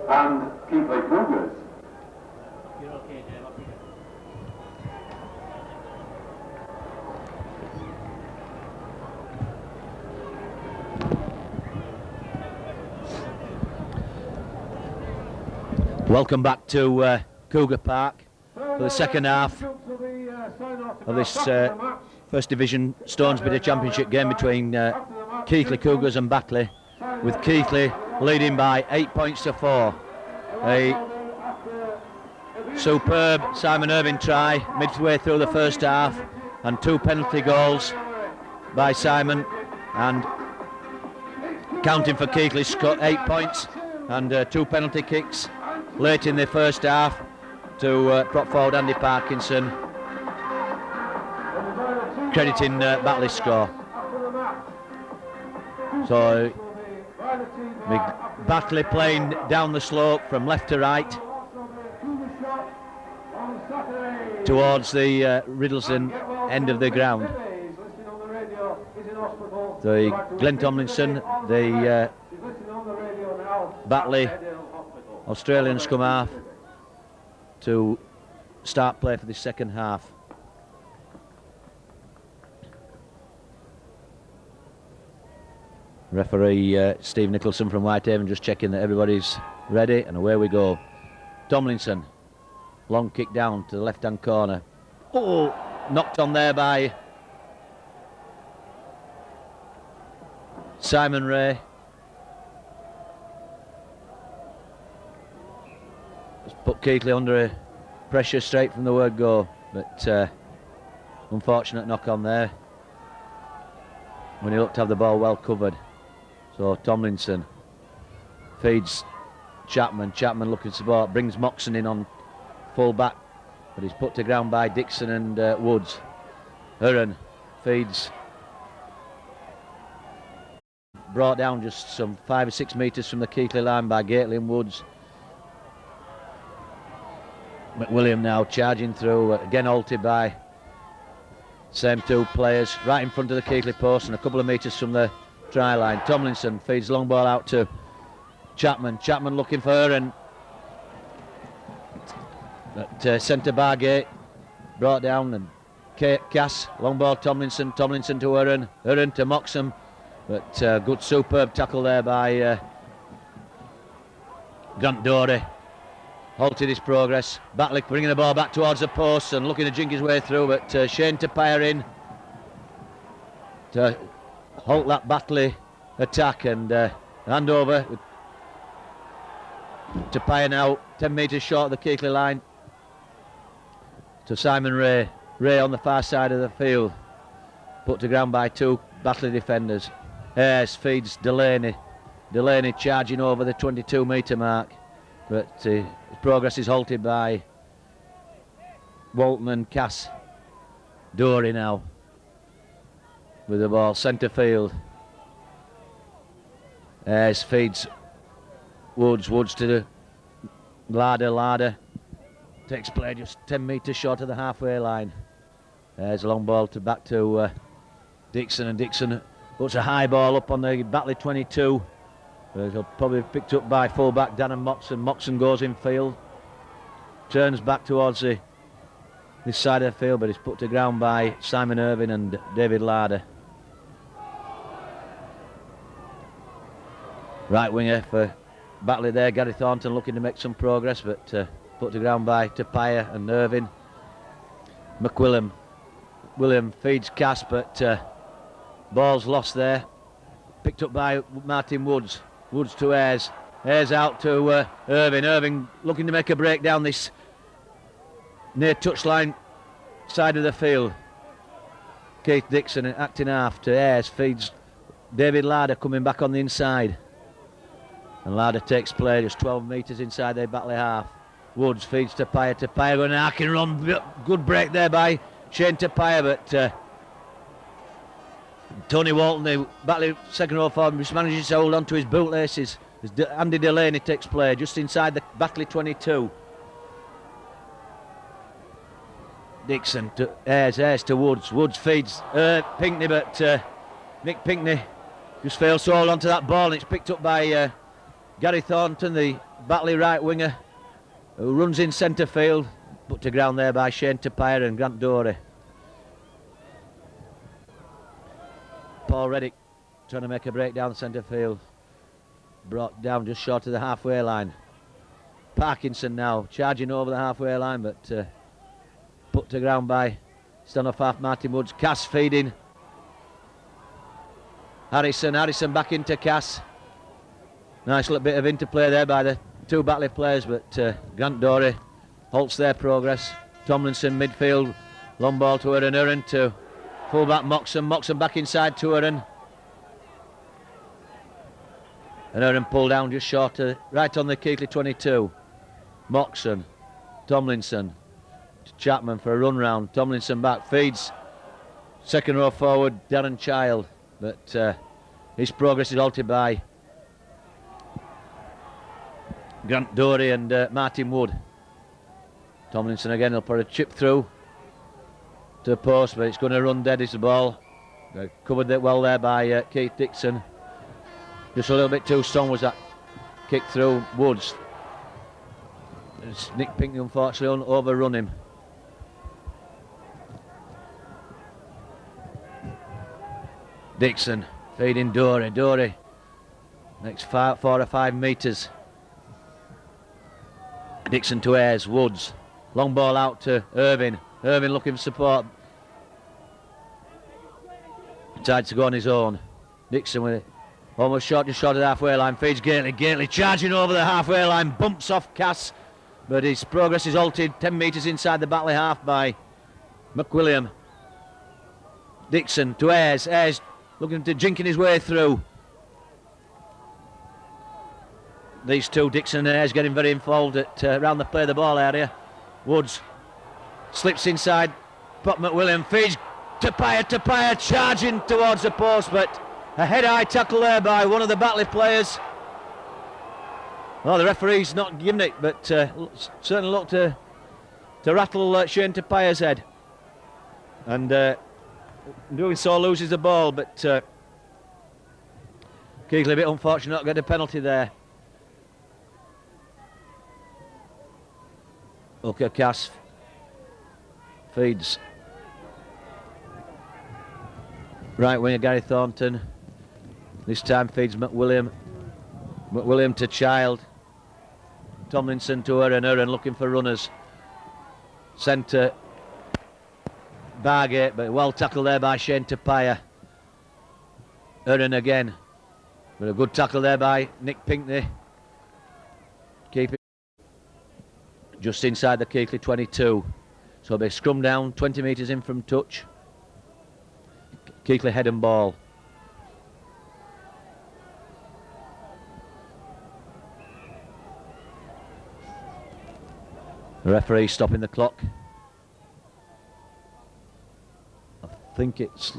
and Keighley Cougars. You're okay, Dave, I'll forget. Welcome back to Cougar Park for the second half of this First Division Stonesbridge Championship game between Keighley Cougars and Batley, with Keighley leading by 8 points to 4. A superb Simon Irving try midway through the first half, and 2 penalty goals by Simon, and counting for Keighley's 8 points, and 2 penalty kicks late in the first half to prop forward Andy Parkinson, crediting Batley's score. So Batley playing down the slope from left to right towards the Riddlesden end of the ground. The Glenn Tomlinson, the Batley Australian scrum half, to start play for the second half. Referee Steve Nicholson from Whitehaven just checking that everybody's ready, and away we go. Tomlinson, long kick down to the left hand corner. Oh, knocked on there by Simon Ray. Put Keighley under pressure straight from the word go, but unfortunate knock on there when he looked to have the ball well covered. So Tomlinson feeds Chapman looking to support, brings Moxon in on full back, but he's put to ground by Dixon and Woods. Huron feeds, brought down just some 5 or 6 metres from the Keighley line by Gately and Woods. McWilliam now charging through, again halted by Same two players right in front of the Keighley post and a couple of metres from the try line. Tomlinson feeds long ball out to Chapman. Chapman looking for Aaron. At centre bar gate, brought down, and Cass, long ball Tomlinson. Tomlinson to Aaron. Aaron to Moxham. But good superb tackle there by Grant Dorey. Halted his progress. Batley bringing the ball back towards the post and looking to jink his way through, but Shane Tapia in to halt that Batley attack and hand over. Tapia now 10 metres short of the Keighley line to Simon Ray. Ray on the far side of the field, put to ground by two Batley defenders. Ayres feeds Delaney. Delaney charging over the 22 metre mark, but his progress is halted by Walton and Cass. Dorey now with the ball, centre field. Ayres feeds Woods. Woods to the Larder takes play just 10 metres short of the halfway line. There's a long ball back to Dixon, and Dixon puts a high ball up on the Batley 22. It'll probably be picked up by full-back Darren Moxon. Moxon goes in field, turns back towards this side of the field, but it's put to ground by Simon Irving and David Larder. Right winger for Batley there, Gary Thornton looking to make some progress, but put to ground by Tapia and Irving. McWilliam. William feeds Cass, but ball's lost there. Picked up by Martin Woods. Woods to Ayres. Ayres out to Irving. Irving looking to make a break down this near touchline side of the field. Keith Dixon acting half to Ayres. Feeds David Larder coming back on the inside. And Larder takes play just 12 metres inside their Batley half. Woods feeds Tapia. Tapia going an arcing run. Good break there by Shane Tapia, but Tony Walton, the Batley second row forward, just manages to hold on to his bootlaces as Andy Delaney takes play just inside the Batley 22. Dixon to Ayres. Ayres to Woods. Woods feeds Pinkney, but Nick Pinkney just fails to hold on to that ball, and it's picked up by Gary Thornton, the Batley right winger, who runs in centre field, put to ground there by Shane Tapia and Grant Dorey. Paul Reddick trying to make a break down centre field, brought down just short of the halfway line. Parkinson now charging over the halfway line, but put to ground by stand-off half Martin Woods. Cass feeding Harrison back into Cass. Nice little bit of interplay there by the two Batley players, but Grant Dorey halts their progress. Tomlinson midfield, long ball to Aaron to full-back Moxham back inside to Aaron. And Aaron pulled down just short, right on the Keighley 22. Moxham, Tomlinson to Chapman for a run round. Tomlinson back, feeds second row forward Darren Child, but his progress is halted by Grant Dorey and Martin Wood. Tomlinson again, he'll put a chip through to the post, but it's going to run dead. Is the ball covered it well there by Keith Dixon. Just a little bit too strong was that kick through Woods. Nick Pinkney unfortunately overrun him. Dixon feeding Dorey. Dorey next 4 or 5 metres. Dixon to Ayres. Woods. Long ball out to Irving. Irving looking for support. Decides to go on his own. Dixon with it. Almost just short of the halfway line. Feeds Gately. Gately charging over the halfway line. Bumps off Cass. But his progress is halted 10 metres inside the Batley half by McWilliam. Dixon to Ayres. Ayres looking to jinking his way through. These two, Dixon and Ayres, getting very involved at around the play of the ball area. Woods slips inside. Pop McWilliam feeds Tapia charging towards the post, but a head-high tackle there by one of the Batley players. Well, the referee's not giving it, but certainly looked to rattle Shane Tapia's head. And doing so loses the ball, but Keighley a bit unfortunate not to get a penalty there. Okay, Cass feeds right winger Gary Thornton. This time feeds McWilliam. McWilliam to Child. Tomlinson to Aaron looking for runners. Centre Bargate, but well tackled there by Shane Tapia. Aaron again. But a good tackle there by Nick Pinkney. Keep it just inside the Keighley 22. So it'll be scrum down, 20 metres in from touch. Keighley head and ball. The referee stopping the clock. I think it's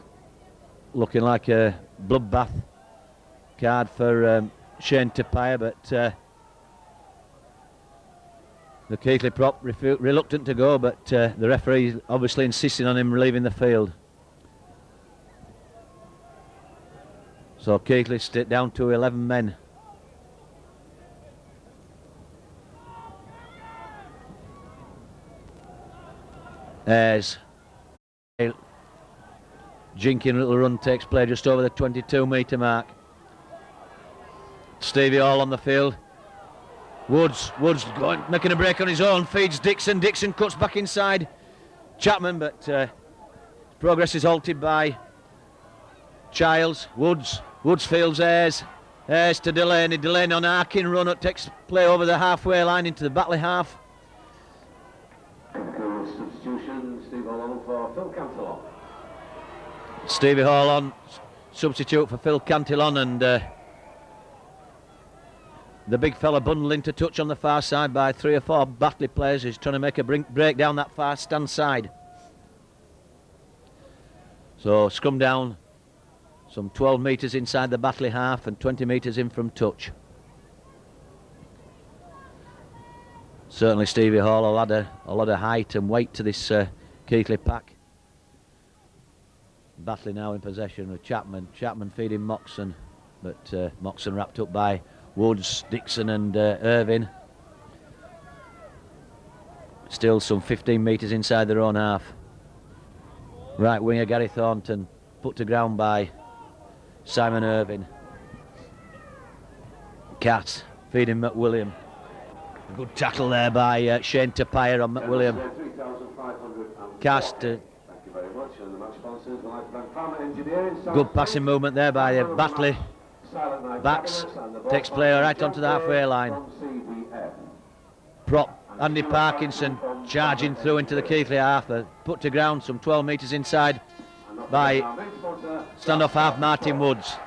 looking like a bloodbath card for Shane Tapia, but the Keighley prop reluctant to go, but the referee obviously insisting on him leaving the field. So Keighley down to 11 men. As a jinking little run takes place just over the 22 metre mark. Stevie Hall on the field. Woods going, making a break on his own, feeds Dixon. Dixon cuts back inside Chapman, but progress is halted by Childs. Woods fields Ayres to Delaney. Delaney on an arcing run that takes play over the halfway line into the Batley half. Substitution, Steve Hall on for Phil Cantillon. Stevie Hall on, substitute for Phil Cantillon, and the big fella bundled into touch on the far side by 3 or 4 Batley players who's trying to make a break down that far stand side. So scrum down some 12 metres inside the Batley half and 20 metres in from touch. Certainly Stevie Hall will add a lot of height and weight to this Keighley pack. Batley now in possession with Chapman. Chapman feeding Moxon, but Moxon wrapped up by Woods, Dixon and Irvine. Still some 15 metres inside their own half. Right winger Gary Thornton put to ground by Simon Irvine. Cass feeding McWilliam. A good tackle there by Shane Tapia on McWilliam. Cass to... Thank you very much. And the match sponsors, the Light Bank Farmer Engineering. Good passing movement there by Batley. Backs, takes play right onto the halfway line. Prop Andy Parkinson charging through into the Keighley half, put to ground some 12 metres inside by standoff half Martin Woods.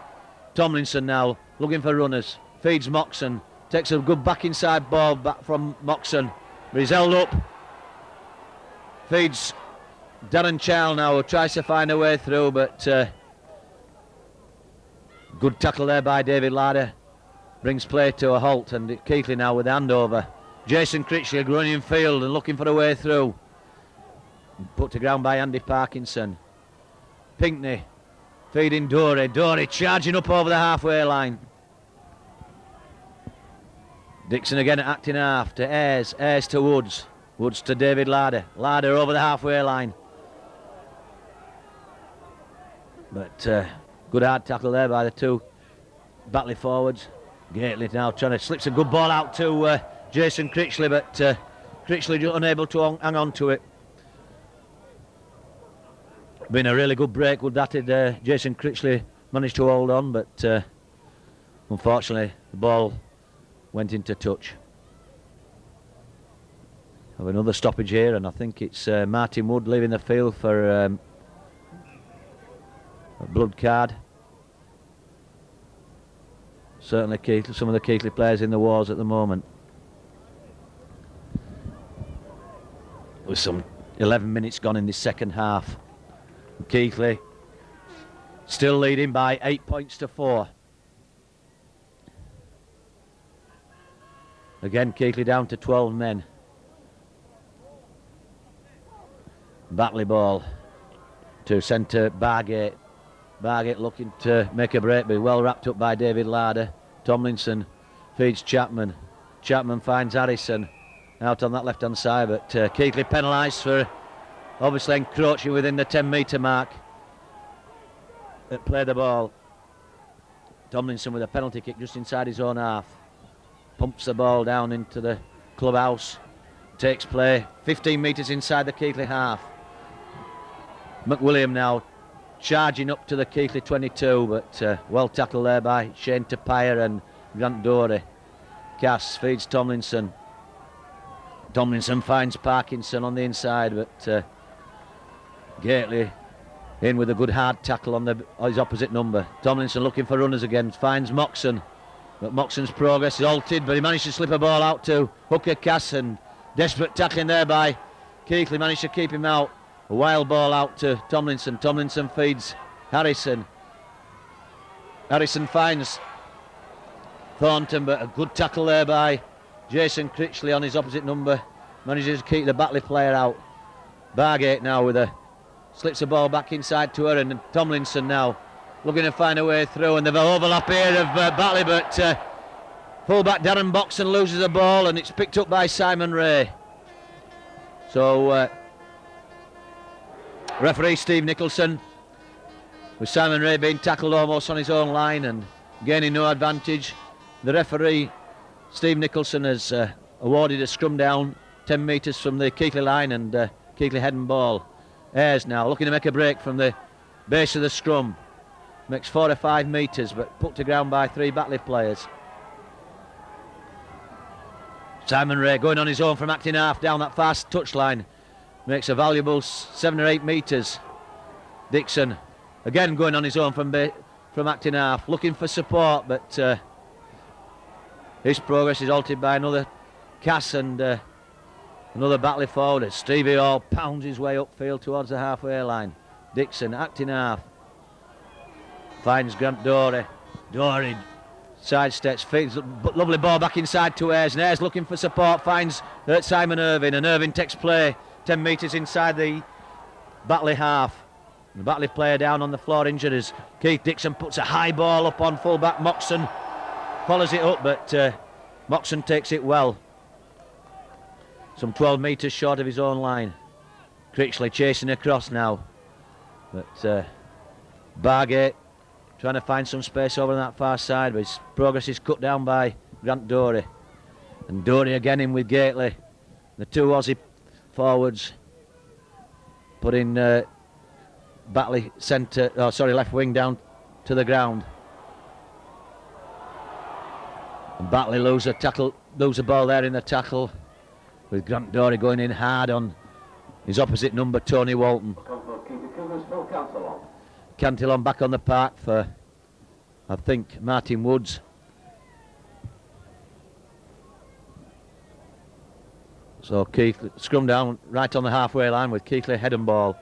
Tomlinson now looking for runners, feeds Moxon, takes a good back inside ball back from Moxon, but he's held up. Feeds Darren Child now, who tries to find a way through, but good tackle there by David Larder. Brings play to a halt, and Keighley now with the handover. Jason Critchley running in field and looking for a way through. Put to ground by Andy Parkinson. Pinkney feeding Dory. Dory charging up over the halfway line. Dixon again at acting half to Ayres. Ayres to Woods. Woods to David Larder. Larder over the halfway line. But good hard tackle there by the 2 Batley forwards. Gately now trying to slips a good ball out to Jason Critchley, but Critchley just unable to hang on to it. Been a really good break with that. Jason Critchley managed to hold on, but unfortunately the ball went into touch. Have another stoppage here, and I think it's Martin Wood leaving the field for a blood card. Certainly Keighley, some of the Keighley players in the wars at the moment. With some 11 minutes gone in this second half. Keighley still leading by 8 points to 4. Again Keighley down to 12 men. Batley ball. to centre Bargate. Bargate looking to make a break, but well wrapped up by David Larder. Tomlinson feeds Chapman. Chapman finds Harrison out on that left-hand side, but Keighley penalised for obviously encroaching within the 10-metre mark. Play the ball. Tomlinson with a penalty kick just inside his own half. Pumps the ball down into the clubhouse. Takes play 15 metres inside the Keighley half. McWilliam now charging up to the Keighley 22, but well tackled there by Shane Tapire and Grant Dory. Cass feeds Tomlinson. Tomlinson finds Parkinson on the inside, but Gately in with a good hard tackle on his opposite number. Tomlinson looking for runners again, finds Moxon, but Moxon's progress is halted, but he managed to slip a ball out to Hooker Cass, and desperate tackling there by Keighley managed to keep him out. A wild ball out to Tomlinson. Tomlinson feeds Harrison. Harrison finds Thornton, but a good tackle there by Jason Critchley on his opposite number. Manages to keep the Batley player out. Bargate now with slips the ball back inside to her, and Tomlinson now looking to find a way through, and they've an overlap here of Batley, but fullback Darren Boxon loses the ball, and it's picked up by Simon Ray. So referee Steve Nicholson, with Simon Ray being tackled almost on his own line and gaining no advantage. The referee Steve Nicholson has awarded a scrum down 10 metres from the Keighley line, and Keighley head and ball. Ayres now looking to make a break from the base of the scrum. Makes 4 or 5 metres, but put to ground by 3 Batley players. Simon Ray going on his own from acting half down that fast touchline. Makes a valuable 7 or 8 metres. Dixon again going on his own from acting half, looking for support, but his progress is halted by another Cass and another Batley forward. Stevie Hall pounds his way upfield towards the halfway line. Dixon acting half. Finds Grant Dory. Dory sidesteps, feeds lovely ball back inside to Ayres, and Ayres looking for support, finds Simon Irving, and Irving takes play 10 metres inside the Batley half. The Batley player down on the floor injured as Keith Dixon puts a high ball up on full-back Moxon. Follows it up, but Moxon takes it well. Some 12 metres short of his own line. Critchley chasing across now. But Bargate trying to find some space over on that far side, but his progress is cut down by Grant Dory. And Dory again in with Gately. The two Aussie forwards putting Batley left wing down to the ground. And Batley lose a ball there in the tackle, with Grant Dory going in hard on his opposite number, Tony Walton. Cantillon back on the park for, I think, Martin Woods. So Keith scrum down right on the halfway line with Keighley head and ball.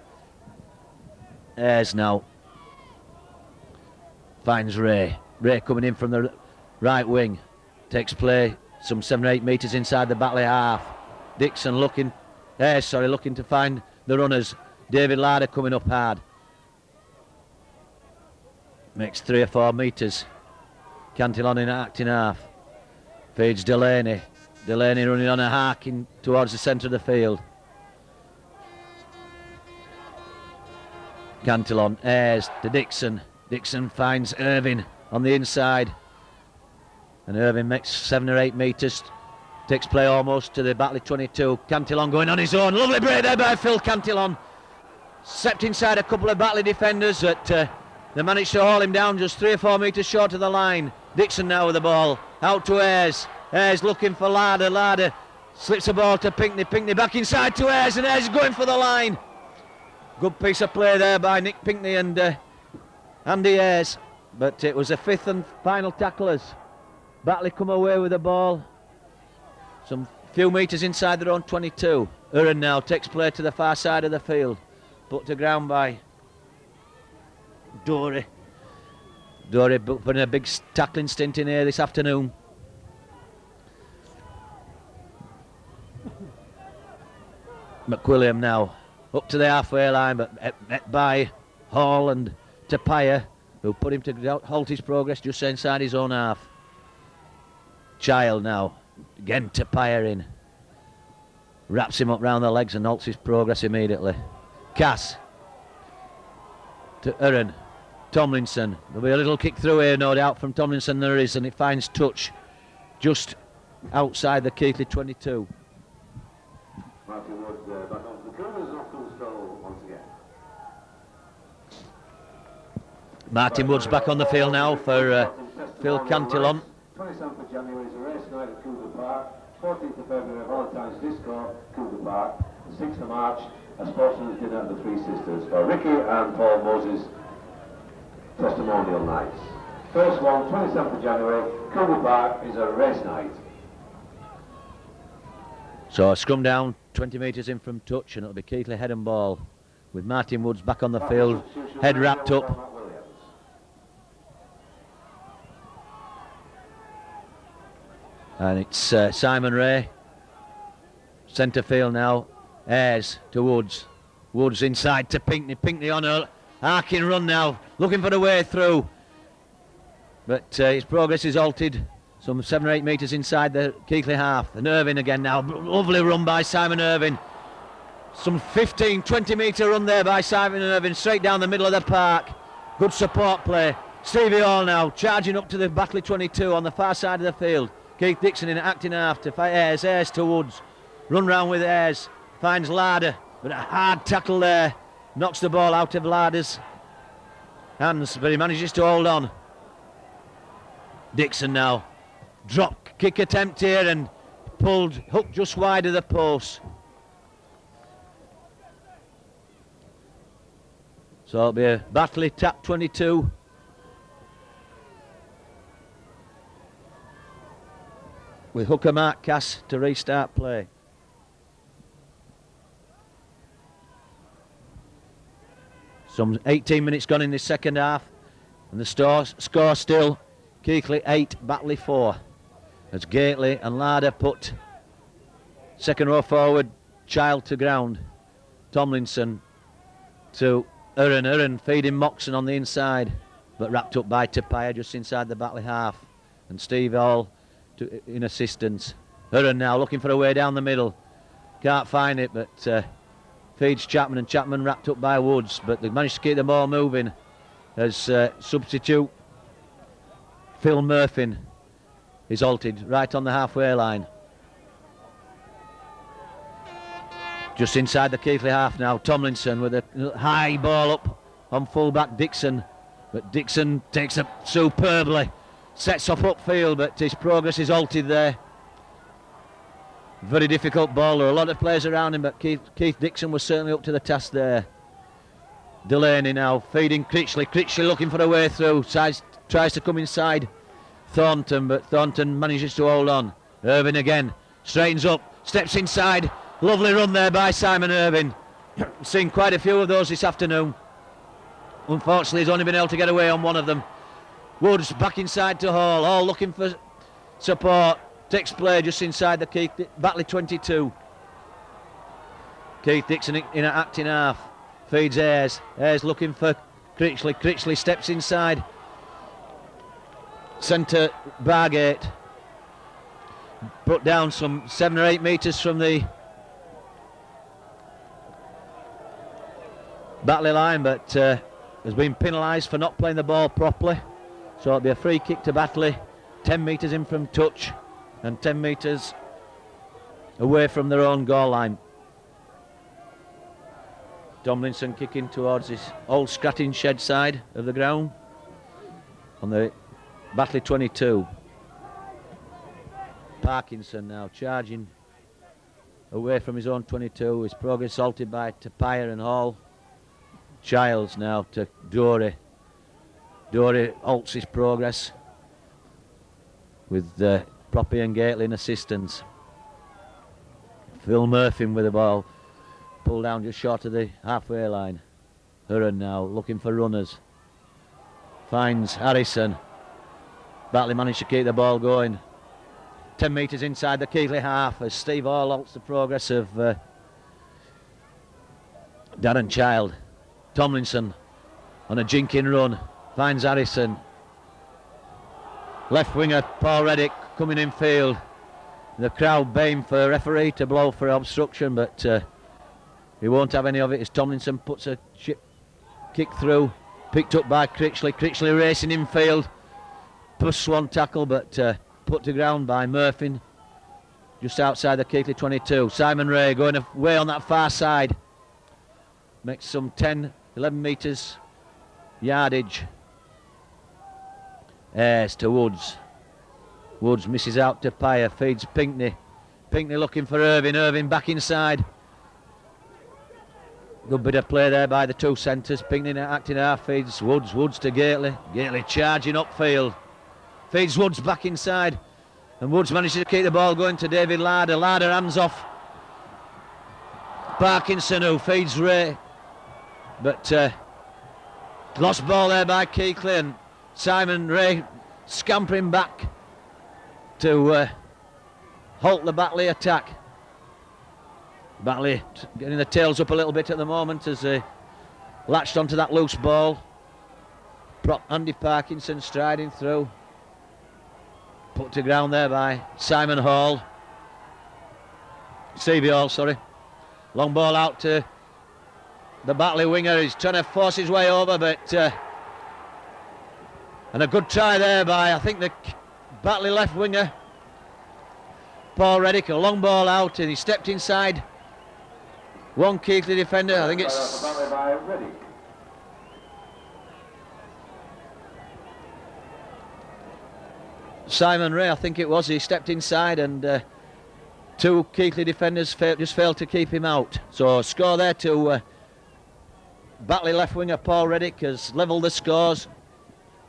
Ayres now finds Ray. Ray coming in from the right wing. Takes play some 7 or 8 metres inside the Batley half. Dixon looking to find the runners. David Larder coming up hard. Makes 3 or 4 metres. Cantillon in acting half. Feeds Delaney. Delaney running on a hark in towards the centre of the field. Cantillon, Ayres to Dixon. Dixon finds Irving on the inside. And Irving makes 7 or 8 metres. Takes play almost to the Batley 22. Cantillon going on his own. Lovely break there by Phil Cantillon. Stepped inside a couple of Batley defenders, but they managed to haul him down just 3 or 4 metres short of the line. Dixon now with the ball. Out to Ayres. Ayres looking for Larder. Larder slips the ball to Pinkney. Pinkney back inside to Ayres, and Ayres going for the line. Good piece of play there by Nick Pinkney and Andy Ayres. But it was a 5th and final tackle as Batley come away with the ball. Some few metres inside their own 22. Uren now takes play to the far side of the field. Put to ground by Dory. Dory putting a big tackling stint in here this afternoon. McWilliam now up to the halfway line, but met by Hall and Tapia, who put him to halt his progress just inside his own half. Child now, again Tapia in. Wraps him up round the legs and halts his progress immediately. Cass to Aaron. Tomlinson. There'll be a little kick through here, no doubt, from Tomlinson. There is, and it finds touch just outside the Keighley 22. Martin Wood back onto the Cougars, off comes Phil once again. Martin Wood's back on the field now for Phil Cantillon. 27th of January is a race night at Cougar Park. 14th of February, Valentine's Disco, Cougar Park. 6th of March, a sportsman's dinner at the Three Sisters for Ricky and Paul Moses testimonial nights. First one, 27th of January, Cougar Park is a race night. So a scrum down, 20 metres in from touch, and it'll be Keighley head and ball with Martin Woods back on the field, head wrapped up. And it's Simon Ray, centre field now. Ayres to Woods. Woods inside to Pinkney. Pinkney on a arcing run now, looking for the way through. But his progress is halted some 7 or 8 metres inside the Keighley half. And Irvine again now. Lovely run by Simon Irvine. Some 15, 20 metre run there by Simon Irvine, straight down the middle of the park. Good support play. Stevie Hall now charging up to the Batley 22 on the far side of the field. Keith Dixon in acting half to fight Ayres. Ayres to Woods. Run round with Ayres. Finds Larder. But a hard tackle there. Knocks the ball out of Larder's hands. But he manages to hold on. Dixon now. Drop kick attempt here and pulled. Hooked just wide of the post. So it'll be a Batley tap 22. With hooker Mark Cass to restart play. Some 18 minutes gone in this second half, and the score still Keighley 8, Batley 4. As Gately and Larder put second row forward, Child to ground. Tomlinson to Aaron feeding Moxon on the inside, but wrapped up by Tapia just inside the Batley half. And Steve Hall in assistance. Aaron now looking for a way down the middle. Can't find it, but feeds Chapman, and Chapman wrapped up by Woods, but they managed to keep the ball moving as substitute Phil Murphy is halted right on the halfway line. Just inside the Keighley half now. Tomlinson with a high ball up on full-back Dixon, but Dixon takes it superbly. Sets off upfield, but his progress is halted there. Very difficult ball. There are a lot of players around him, but Keith Dixon was certainly up to the task there. Delaney now feeding Critchley. Critchley looking for a way through. Tries to come inside Thornton, but Thornton manages to hold on. Irvine again. Straightens up. Steps inside. Lovely run there by Simon Irvine. Seen quite a few of those this afternoon. Unfortunately, he's only been able to get away on one of them. Woods back inside to Hall. Hall looking for support. Takes play just inside the Batley 22. Keith Dixon in an acting half. Feeds Ayres. Ayres looking for Critchley. Critchley steps inside. Centre Bargate. Put down some 7 or 8 metres from the Batley line, but has been penalised for not playing the ball properly. So it'll be a free kick to Batley, 10 metres in from touch and 10 metres away from their own goal line. Tomlinson kicking towards his old scratting shed side of the ground on the Batley 22. Parkinson now charging away from his own 22. His progress halted by Tapia and Hall. Childs now to Dory. Dory halts his progress with Proppy and Gately in assistance. Phil Murphy with the ball. Pulled down just short of the halfway line. Hurren now looking for runners. Finds Harrison. Batley managed to keep the ball going. 10 metres inside the Keighley half as Steve Hall halts the progress of Darren Child. Tomlinson on a jinking run. Finds Harrison. Left winger Paul Reddick coming in field. The crowd baying for a referee to blow for obstruction, but he won't have any of it as Tomlinson puts a kick through. Picked up by Critchley. Critchley racing in field. Plus one tackle, but put to ground by Murphy. Just outside the Keighley 22. Simon Ray going away on that far side. Makes some 10, 11 metres yardage. Ayres to Woods. Woods misses out to Pyer. Feeds Pinkney. Pinkney looking for Irving. Irving back inside. Good bit of play there by the two centres. Pinkney acting half. Feeds Woods. Woods to Gately. Gately charging upfield. Feeds Woods back inside. And Woods manages to keep the ball going to David Larder. Larder hands off Parkinson, who feeds Ray. But lost ball there by Keighley, and Simon Ray scampering back to halt the Batley attack. Batley getting the tails up a little bit at the moment as they latched onto that loose ball. Prop Andy Parkinson striding through. Put to ground there by Simon Hall. Stevie Hall, sorry. Long ball out to the Batley winger. He's trying to force his way over, but and a good try there by, I think, the Batley left winger Paul Reddick. A long ball out, and he stepped inside one Keighley defender. I think it's Simon Ray, I think it was. He stepped inside, and two Keighley defenders just failed to keep him out. So score there to Batley left winger Paul Reddick has levelled the scores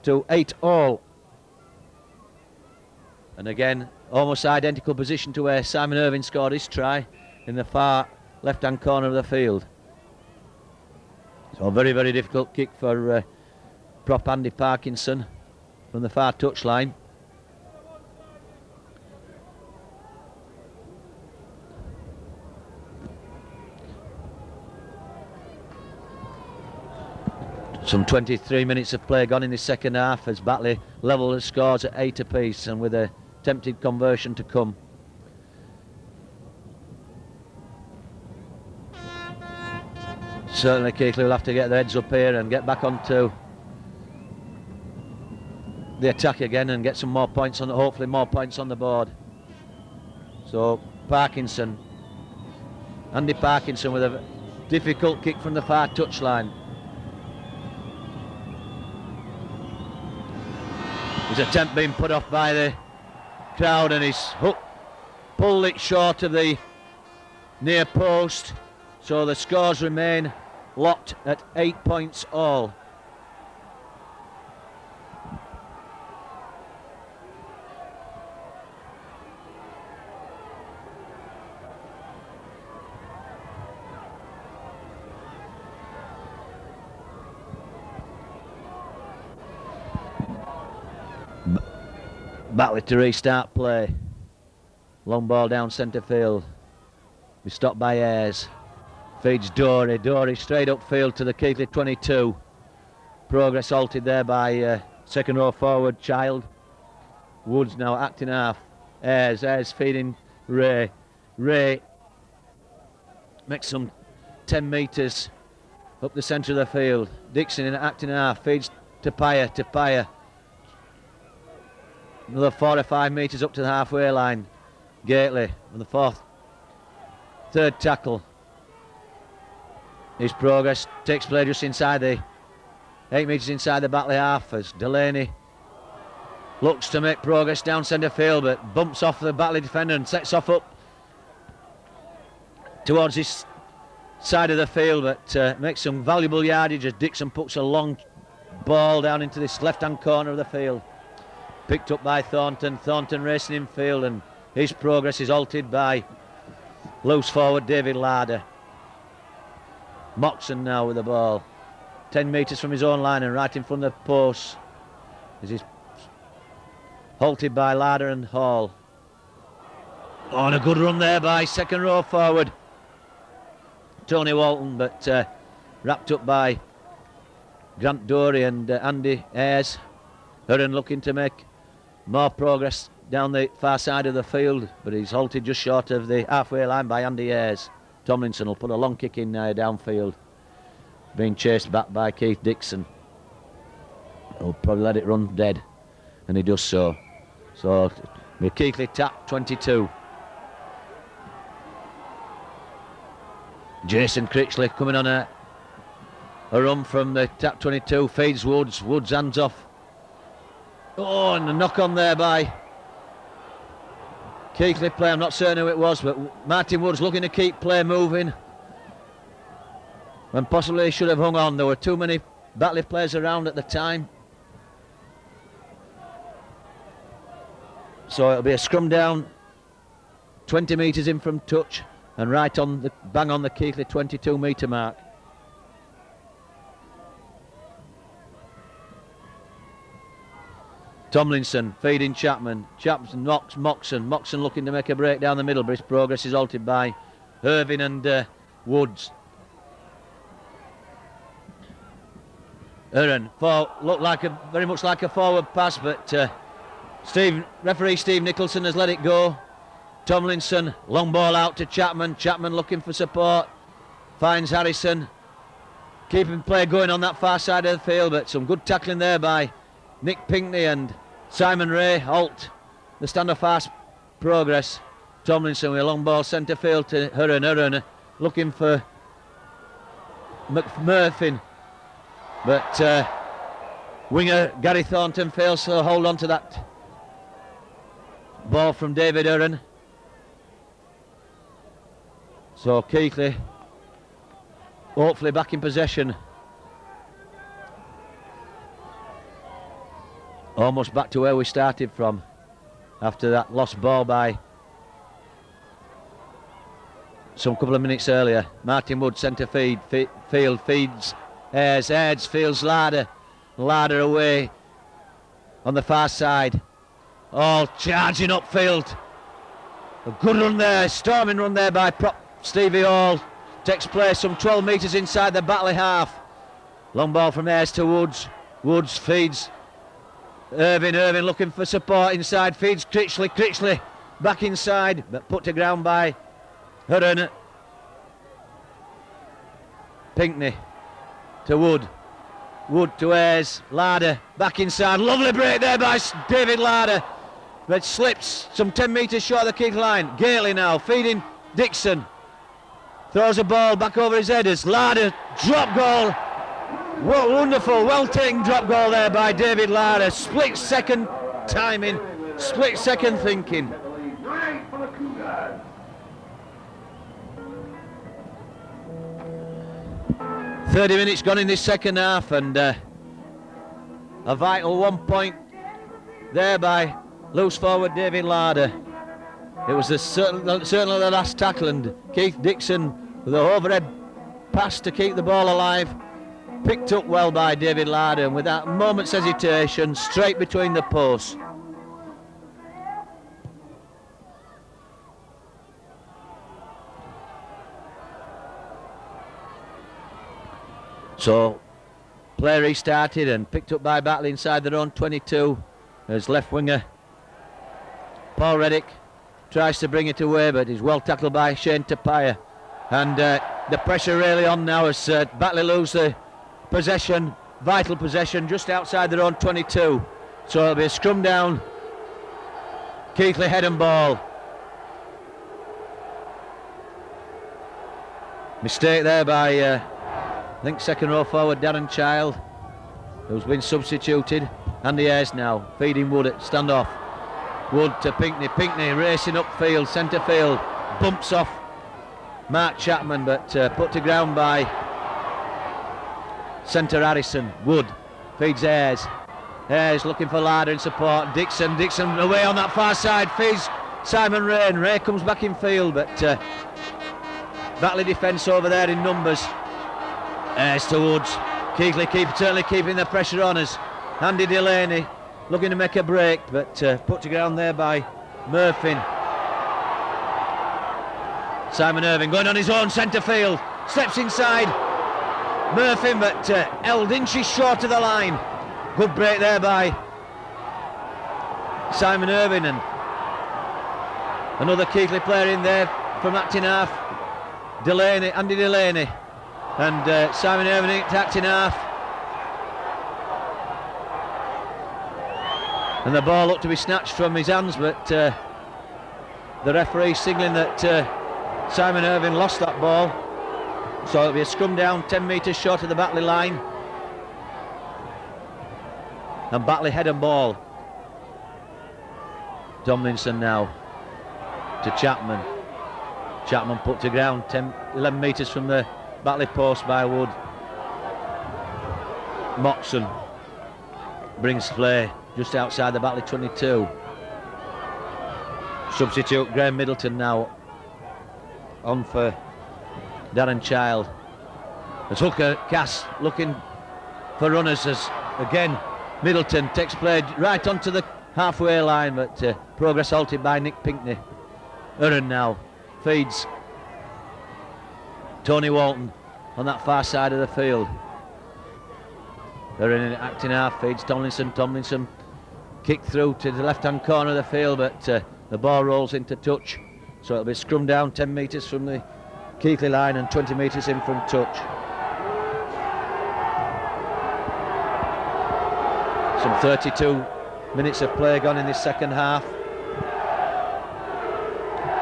to 8-all. And again, almost identical position to where Simon Irving scored his try, in the far left-hand corner of the field. So a very, very difficult kick for prop Andy Parkinson from the far touchline. Some 23 minutes of play gone in the second half as Batley level the scores at 8 apiece, and with a tempted conversion to come. Certainly Keighley will have to get their heads up here and get back onto the attack again and get some more points on, hopefully more points on the board. So Parkinson, Andy Parkinson with a difficult kick from the far touchline. His attempt being put off by the crowd, and his hook pulled it short of the near post. So the scores remain locked at 8 points all. Batley to restart play. Long ball down centre field. Be stopped by Ayres. Feeds Dory. Dory straight upfield to the Keighley 22. Progress halted there by second row forward Child. Woods now acting half. Ayres feeding Ray. Ray makes some 10 metres up the centre of the field. Dixon in acting half. Feeds to Pyer. Another 4 or 5 metres up to the halfway line. Gately on the third tackle. His progress takes place just inside the 8 metres inside the Batley half as Delaney looks to make progress down centre field, but bumps off the Batley defender and sets off up towards his side of the field, but makes some valuable yardage as Dixon puts a long ball down into this left-hand corner of the field. Picked up by Thornton. Thornton racing in field, and his progress is halted by loose forward David Larder. Moxon now with the ball. 10 metres from his own line and right in front of the post. This is halted by Larder and Hall. Oh, and a good run there by second row forward Tony Walton, but wrapped up by Grant Dory and Andy Ayres. Heron looking to make more progress down the far side of the field, but he's halted just short of the halfway line by Andy Ayres. Tomlinson will put a long kick in downfield, being chased back by Keith Dixon. He'll probably let it run dead, and he does so. So with Keighley tap 22. Jason Critchley coming on a run from the tap 22, feeds Woods. Woods hands off. Oh, and a knock on there by Keighley play. I'm not certain who it was, but Martin Woods looking to keep play moving when possibly he should have hung on. There were too many Batley players around at the time. So it'll be a scrum down 20 metres in from touch and right on the bang on the Keighley 22 metre mark. Tomlinson feeding Chapman. Chapman knocks Moxon. Moxon looking to make a break down the middle, but his progress is halted by Irving and Woods. Aaron looked like very much like a forward pass, but referee Steve Nicholson has let it go. Tomlinson, long ball out to Chapman. Chapman looking for support. Finds Harrison. Keeping play going on that far side of the field, but some good tackling there by Nick Pinkney and Simon Ray halt the stand-off fast progress. Tomlinson with a long ball centre field to Heron looking for McMurphy, but winger Gary Thornton fails to hold on to that ball from David Heron. So Keighley hopefully back in possession. Almost back to where we started from after that lost ball by some couple of minutes earlier. Martin Wood centre field feeds Ayres. Ayres fields Larder. Larder away on the far side. All charging upfield. A good run there, storming run there by prop Stevie Hall. Takes place some 12 metres inside the Batley half. Long ball from Ayres to Woods. Woods feeds Irving looking for support inside, feeds Critchley back inside, but put to ground by Heron. Pinkney to Wood to Ayres. Larder back inside, lovely break there by David Larder, but slips some 10 metres short of the kick line. Keighley now feeding Dixon, throws a ball back over his head as Larder drop goal. What wonderful, well taken drop goal there by David Larder. Split second timing, split second thinking. 30 minutes gone in this second half, and a vital 1 point there by loose forward David Larder. It was certainly the last tackle, and Keith Dixon with the overhead pass to keep the ball alive. Picked up well by David Larder, and with that moment's hesitation, straight between the posts. So, play restarted and picked up by Batley inside their own 22 as left winger Paul Reddick tries to bring it away, but is well tackled by Shane Tapia. And the pressure really on now as Batley lose the possession, vital possession, just outside their own 22. So it'll be a scrum down, Keighley head and ball. Mistake there by I think second row forward Darren Child, who's been substituted. Andy Ayres now feeding Wood at standoff. Wood to Pinkney. Pinkney racing upfield, centre field, bumps off Mark Chapman, but put to ground by centre Harrison. Wood feeds Ayres. Ayres looking for Larder in support. Dixon away on that far side, feeds Simon Ray. Ray comes back in field, but Batley defence over there in numbers. Ayres to Woods. Keighley certainly keeping the pressure on us. Andy Delaney looking to make a break, but put to ground there by Murphy. Simon Irving going on his own centre field. steps inside Murphy, but held inches short of the line. Good break there by Simon Irving, and another Keighley player in there from acting half, Andy Delaney, and Simon Irving into acting half. And the ball looked to be snatched from his hands, but the referee signalling that Simon Irving lost that ball. So it'll be a scrum down 10 metres short of the Batley line. And Batley head and ball. Tomlinson now to Chapman. Chapman put to ground 11 metres from the Batley post by Wood. Moxon brings play just outside the Batley 22. Substitute Graham Middleton now on for Darren Child. As Hooker Cass looking for runners, as again Middleton takes play right onto the halfway line, but progress halted by Nick Pinkney. Urran now feeds Tony Walton on that far side of the field. Urran in acting half, feeds Tomlinson. Tomlinson kick through to the left hand corner of the field, but the ball rolls into touch, so it'll be scrum down 10 metres from the Keighley line and 20 metres in from touch. Some 32 minutes of play gone in this second half,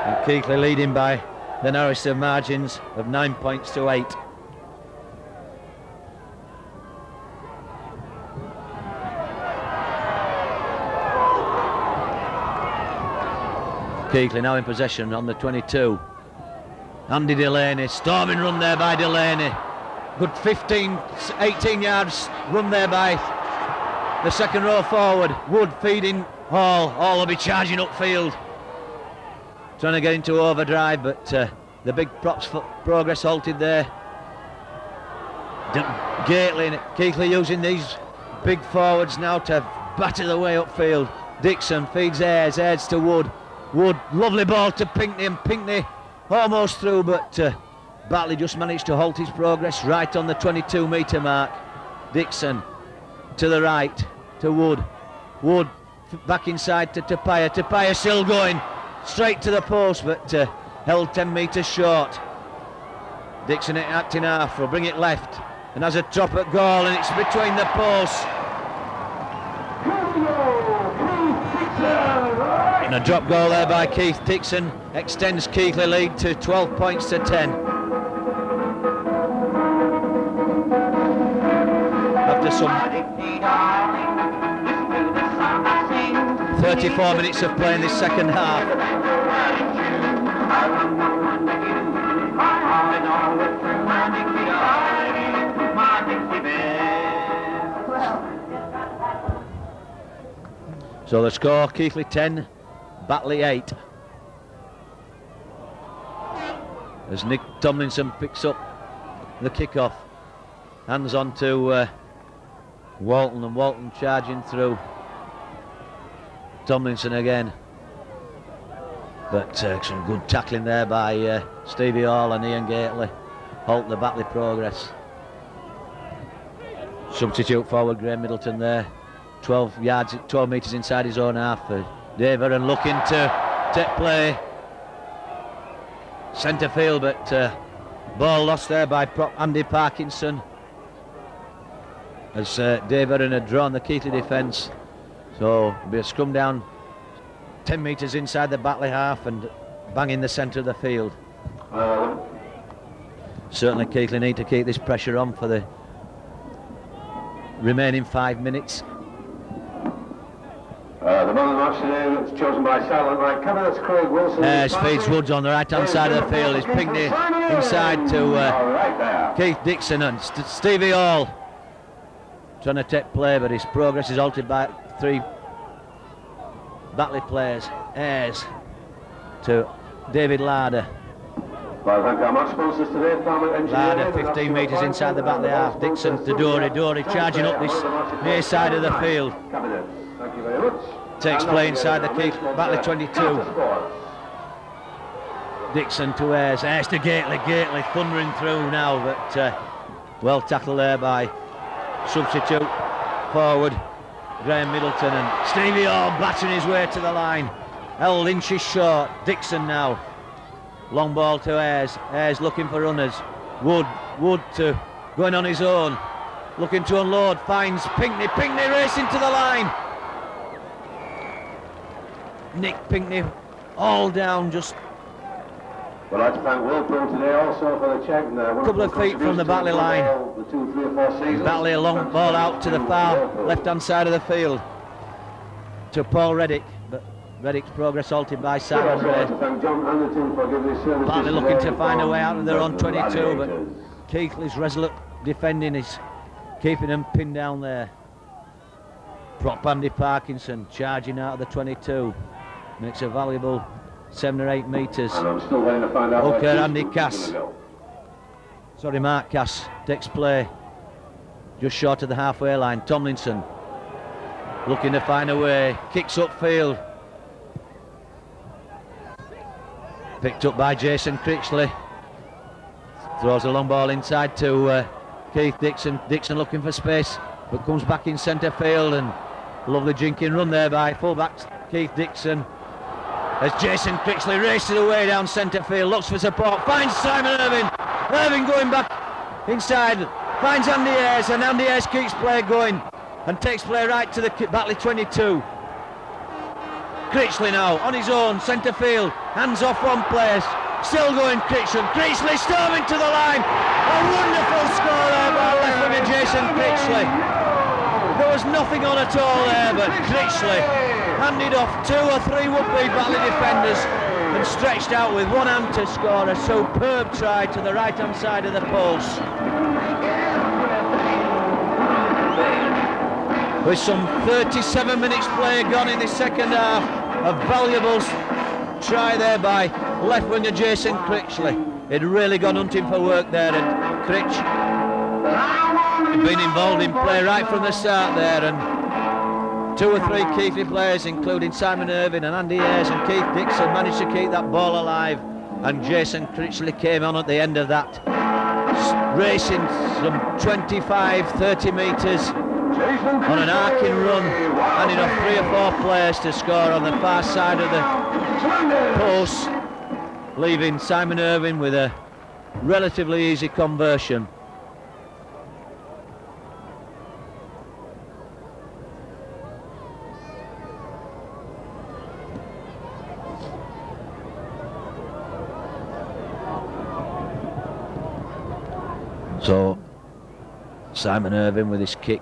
and Keighley leading by the narrowest of margins of 9 points to 8. Keighley now in possession on the 22. Andy Delaney, storming run there by Delaney. Good 18 yards run there by the second row forward. Wood feeding Hall. Hall will be charging upfield, trying to get into overdrive, but the big props for progress halted there. Gately and Keighley using these big forwards now to batter the way upfield. Dixon feeds Ayres, Ayres to Wood. Wood, lovely ball to Pinkney, and Pinkney almost through, but Batley just managed to halt his progress right on the 22 metre mark. Dixon to the right to Wood. Wood back inside to Tapia. Tapia still going straight to the post, but held 10 metres short. Dixon acting half, will bring it left and has a drop at goal, and it's between the posts. And a drop goal there by Keith Dixon extends Keighley lead to 12 points to 10. After some 34 minutes of play in this second half. So the score, Keighley 10, Batley 8. As Nick Tomlinson picks up the kick-off. Hands on to Walton, and Walton charging through. Tomlinson again. But some good tackling there by Stevie Hall and Ian Gately. Halt the Batley progress. Substitute forward Graham Middleton there. 12 metres inside his own half for Dave Urran, looking to take play centre field, but ball lost there by prop Andy Parkinson, as Dave Urran had drawn the Keighley defence. So it'll be a scrum down 10 metres inside the Batley half and bang in the centre of the field. Certainly Keighley need to keep this pressure on for the remaining 5 minutes. The man of the match today that's chosen by Silent Light Camera, that's Craig Wilson. Speeds Woods on the right hand side of the field. He's Pinkney inside to Keith Dixon, and Stevie Hall trying to take play, but his progress is halted by 3 Batley players. Ayres to David Larder. Well, thank our match sponsors today, Larder 15 metres inside the Batley half. Dixon to Dory. Dory charging up this near side of the field. Thank you very much. Takes play inside the Batley 22. Dixon to Ayres. Ayres to Gately. Gately thundering through now, but well tackled there by substitute forward Graham Middleton, and Stevie Hall battering his way to the line. Held inches short. Dixon now. Long ball to Ayres. Ayres looking for runners. Wood to going on his own. Looking to unload. Finds Pinkney. Pinkney racing to the line. Nick Pinkney all down, just We'd like to thank Wilpool today also for the check. a couple of feet from the Batley line. Batley a long ball out to the far left-hand side of the field to Paul Reddick, but Reddick's progress halted by Simon Ray. Batley looking to find a way out of their own 22, but Keighley's resolute defending is keeping them pinned down there. Prop Andy Parkinson charging out of the 22, makes a valuable 7 or 8 metres. Hooker Andy Cass. Sorry, Mark Cass takes play just short of the halfway line. Tomlinson looking to find a way, kicks upfield. Picked up by Jason Critchley. Throws a long ball inside to Keith Dixon. Dixon looking for space, but comes back in centre field, and lovely jinking run there by fullback Keith Dixon. As Jason Critchley races away down centre field, looks for support, finds Simon Irving. Irving going back inside, finds Andy Ayres, and Andy Ayres keeps play going and takes play right to the Batley 22. Critchley now on his own, centre field, hands off one place, still going Critchley. Critchley storming to the line. A wonderful score there by left winger Jason Critchley. There was nothing on at all there, but Critchley handed off 2 or 3 would-be Batley defenders and stretched out with one hand to score a superb try to the right-hand side of the post. With some 37 minutes play gone in the second half, a valuable try there by left winger Jason Critchley. He'd really gone hunting for work there, and Critch had been involved in play right from the start there, and 2 or 3 Keighley players, including Simon Irving and Andy Ayres and Keith Dixon, managed to keep that ball alive, and Jason Critchley came on at the end of that, racing some 25-30 metres on an arcing run, handing off 3 or 4 players to score on the far side of the post, leaving Simon Irving with a relatively easy conversion. So Simon Irving with his kick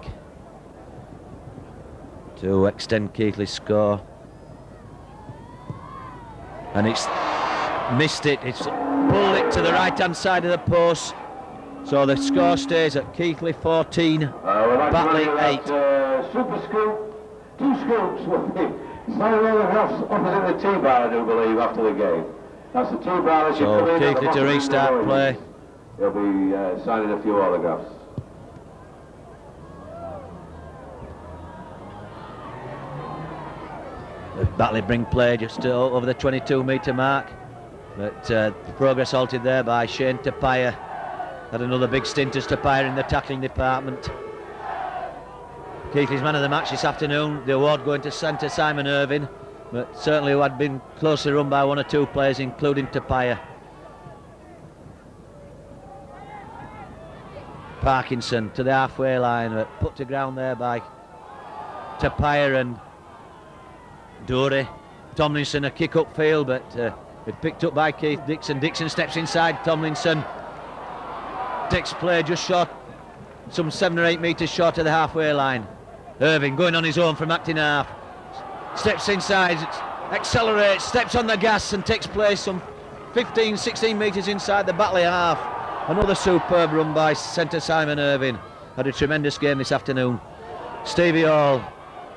to extend Keighley's score, and it's missed it. It's pulled it to the right hand side of the post, so the score stays at Keighley 14, Batley 8. Super scoop, 2 scoops will be signed opposite the T-bar, I do believe, after the game. That's the T-bar as you come in. So Keighley to restart play. He'll be signing a few autographs. Batley bring play just over the 22-metre mark, but progress halted there by Shane Tapia. Had another big stint as Tapia in the tackling department. Keighley's man of the match this afternoon, the award going to centre Simon Irving, but certainly who had been closely run by 1 or 2 players, including Tapia. Parkinson to the halfway line, but put to ground there by Tapia and Dory. Tomlinson a kick upfield, but it's picked up by Keith Dixon. Dixon steps inside Tomlinson, takes play just short, some 7 or 8 metres short of the halfway line. Irving going on his own from acting half, steps inside, accelerates, steps on the gas and takes place some 15-16 metres inside the Batley half. Another superb run by centre Simon Irving. Had a tremendous game this afternoon. Stevie Hall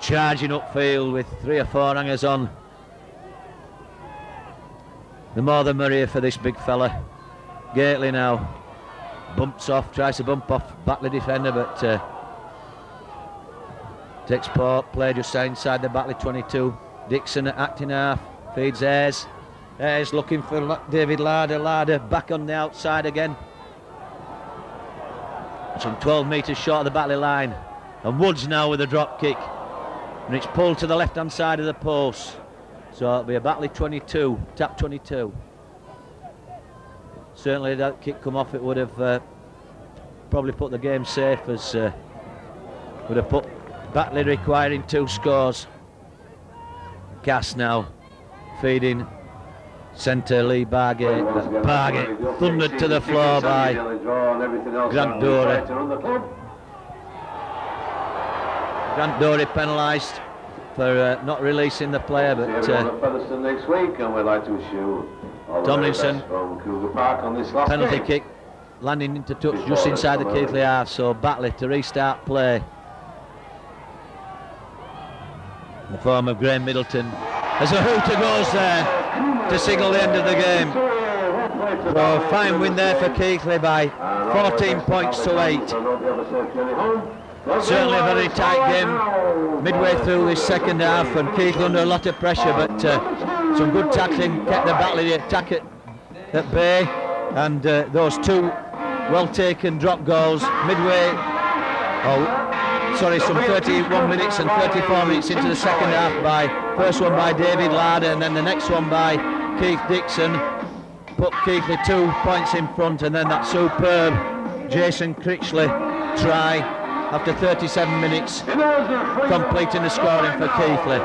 charging upfield with 3 or 4 hangers on. The more the merrier for this big fella. Gately now bumps off, tries to bump off Batley defender, but takes play just inside the Batley 22. Dixon at acting half, feeds Ayres. There's looking for David Larder. Larder back on the outside again. Some 12 metres short of the Batley line. And Woods now with a drop kick. And it's pulled to the left hand side of the post. So it'll be a Batley 22, tap 22. Certainly that kick come off, it would have probably put the game safe, as would have put Batley requiring 2 scores. Cass now feeding centre Lee Bargate. Bargate thundered to the floor by Grant Dory. Grant Dory penalised for not releasing the player, but next week, and we'd like to wish you all the Tomlinson from Cougar Park on this last penalty game. kick landing into touch just inside the Keighley half, so Batley to restart play. In the form of Graham Middleton, as a hooter goes there to signal the end of the game. So a fine win there for Keighley by 14 points to 8. Certainly a very tight game midway through this second half, and Keighley under a lot of pressure, but some good tackling kept the Batley attack at bay, and those 2 well taken drop goals midway, some 31 minutes and 34 minutes into the second half, first one by David Larder and then the next one by Keith Dixon, put Keighley 2 points in front, and then that superb Jason Critchley try after 37 minutes completing the scoring for Keighley.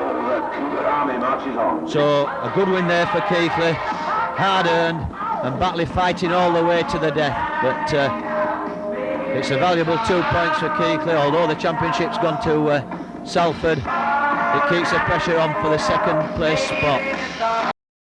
So a good win there for Keighley, hard earned, and Batley fighting all the way to the death, but it's a valuable 2 points for Keighley. Although the championship's gone to Salford, it keeps the pressure on for the second place spot.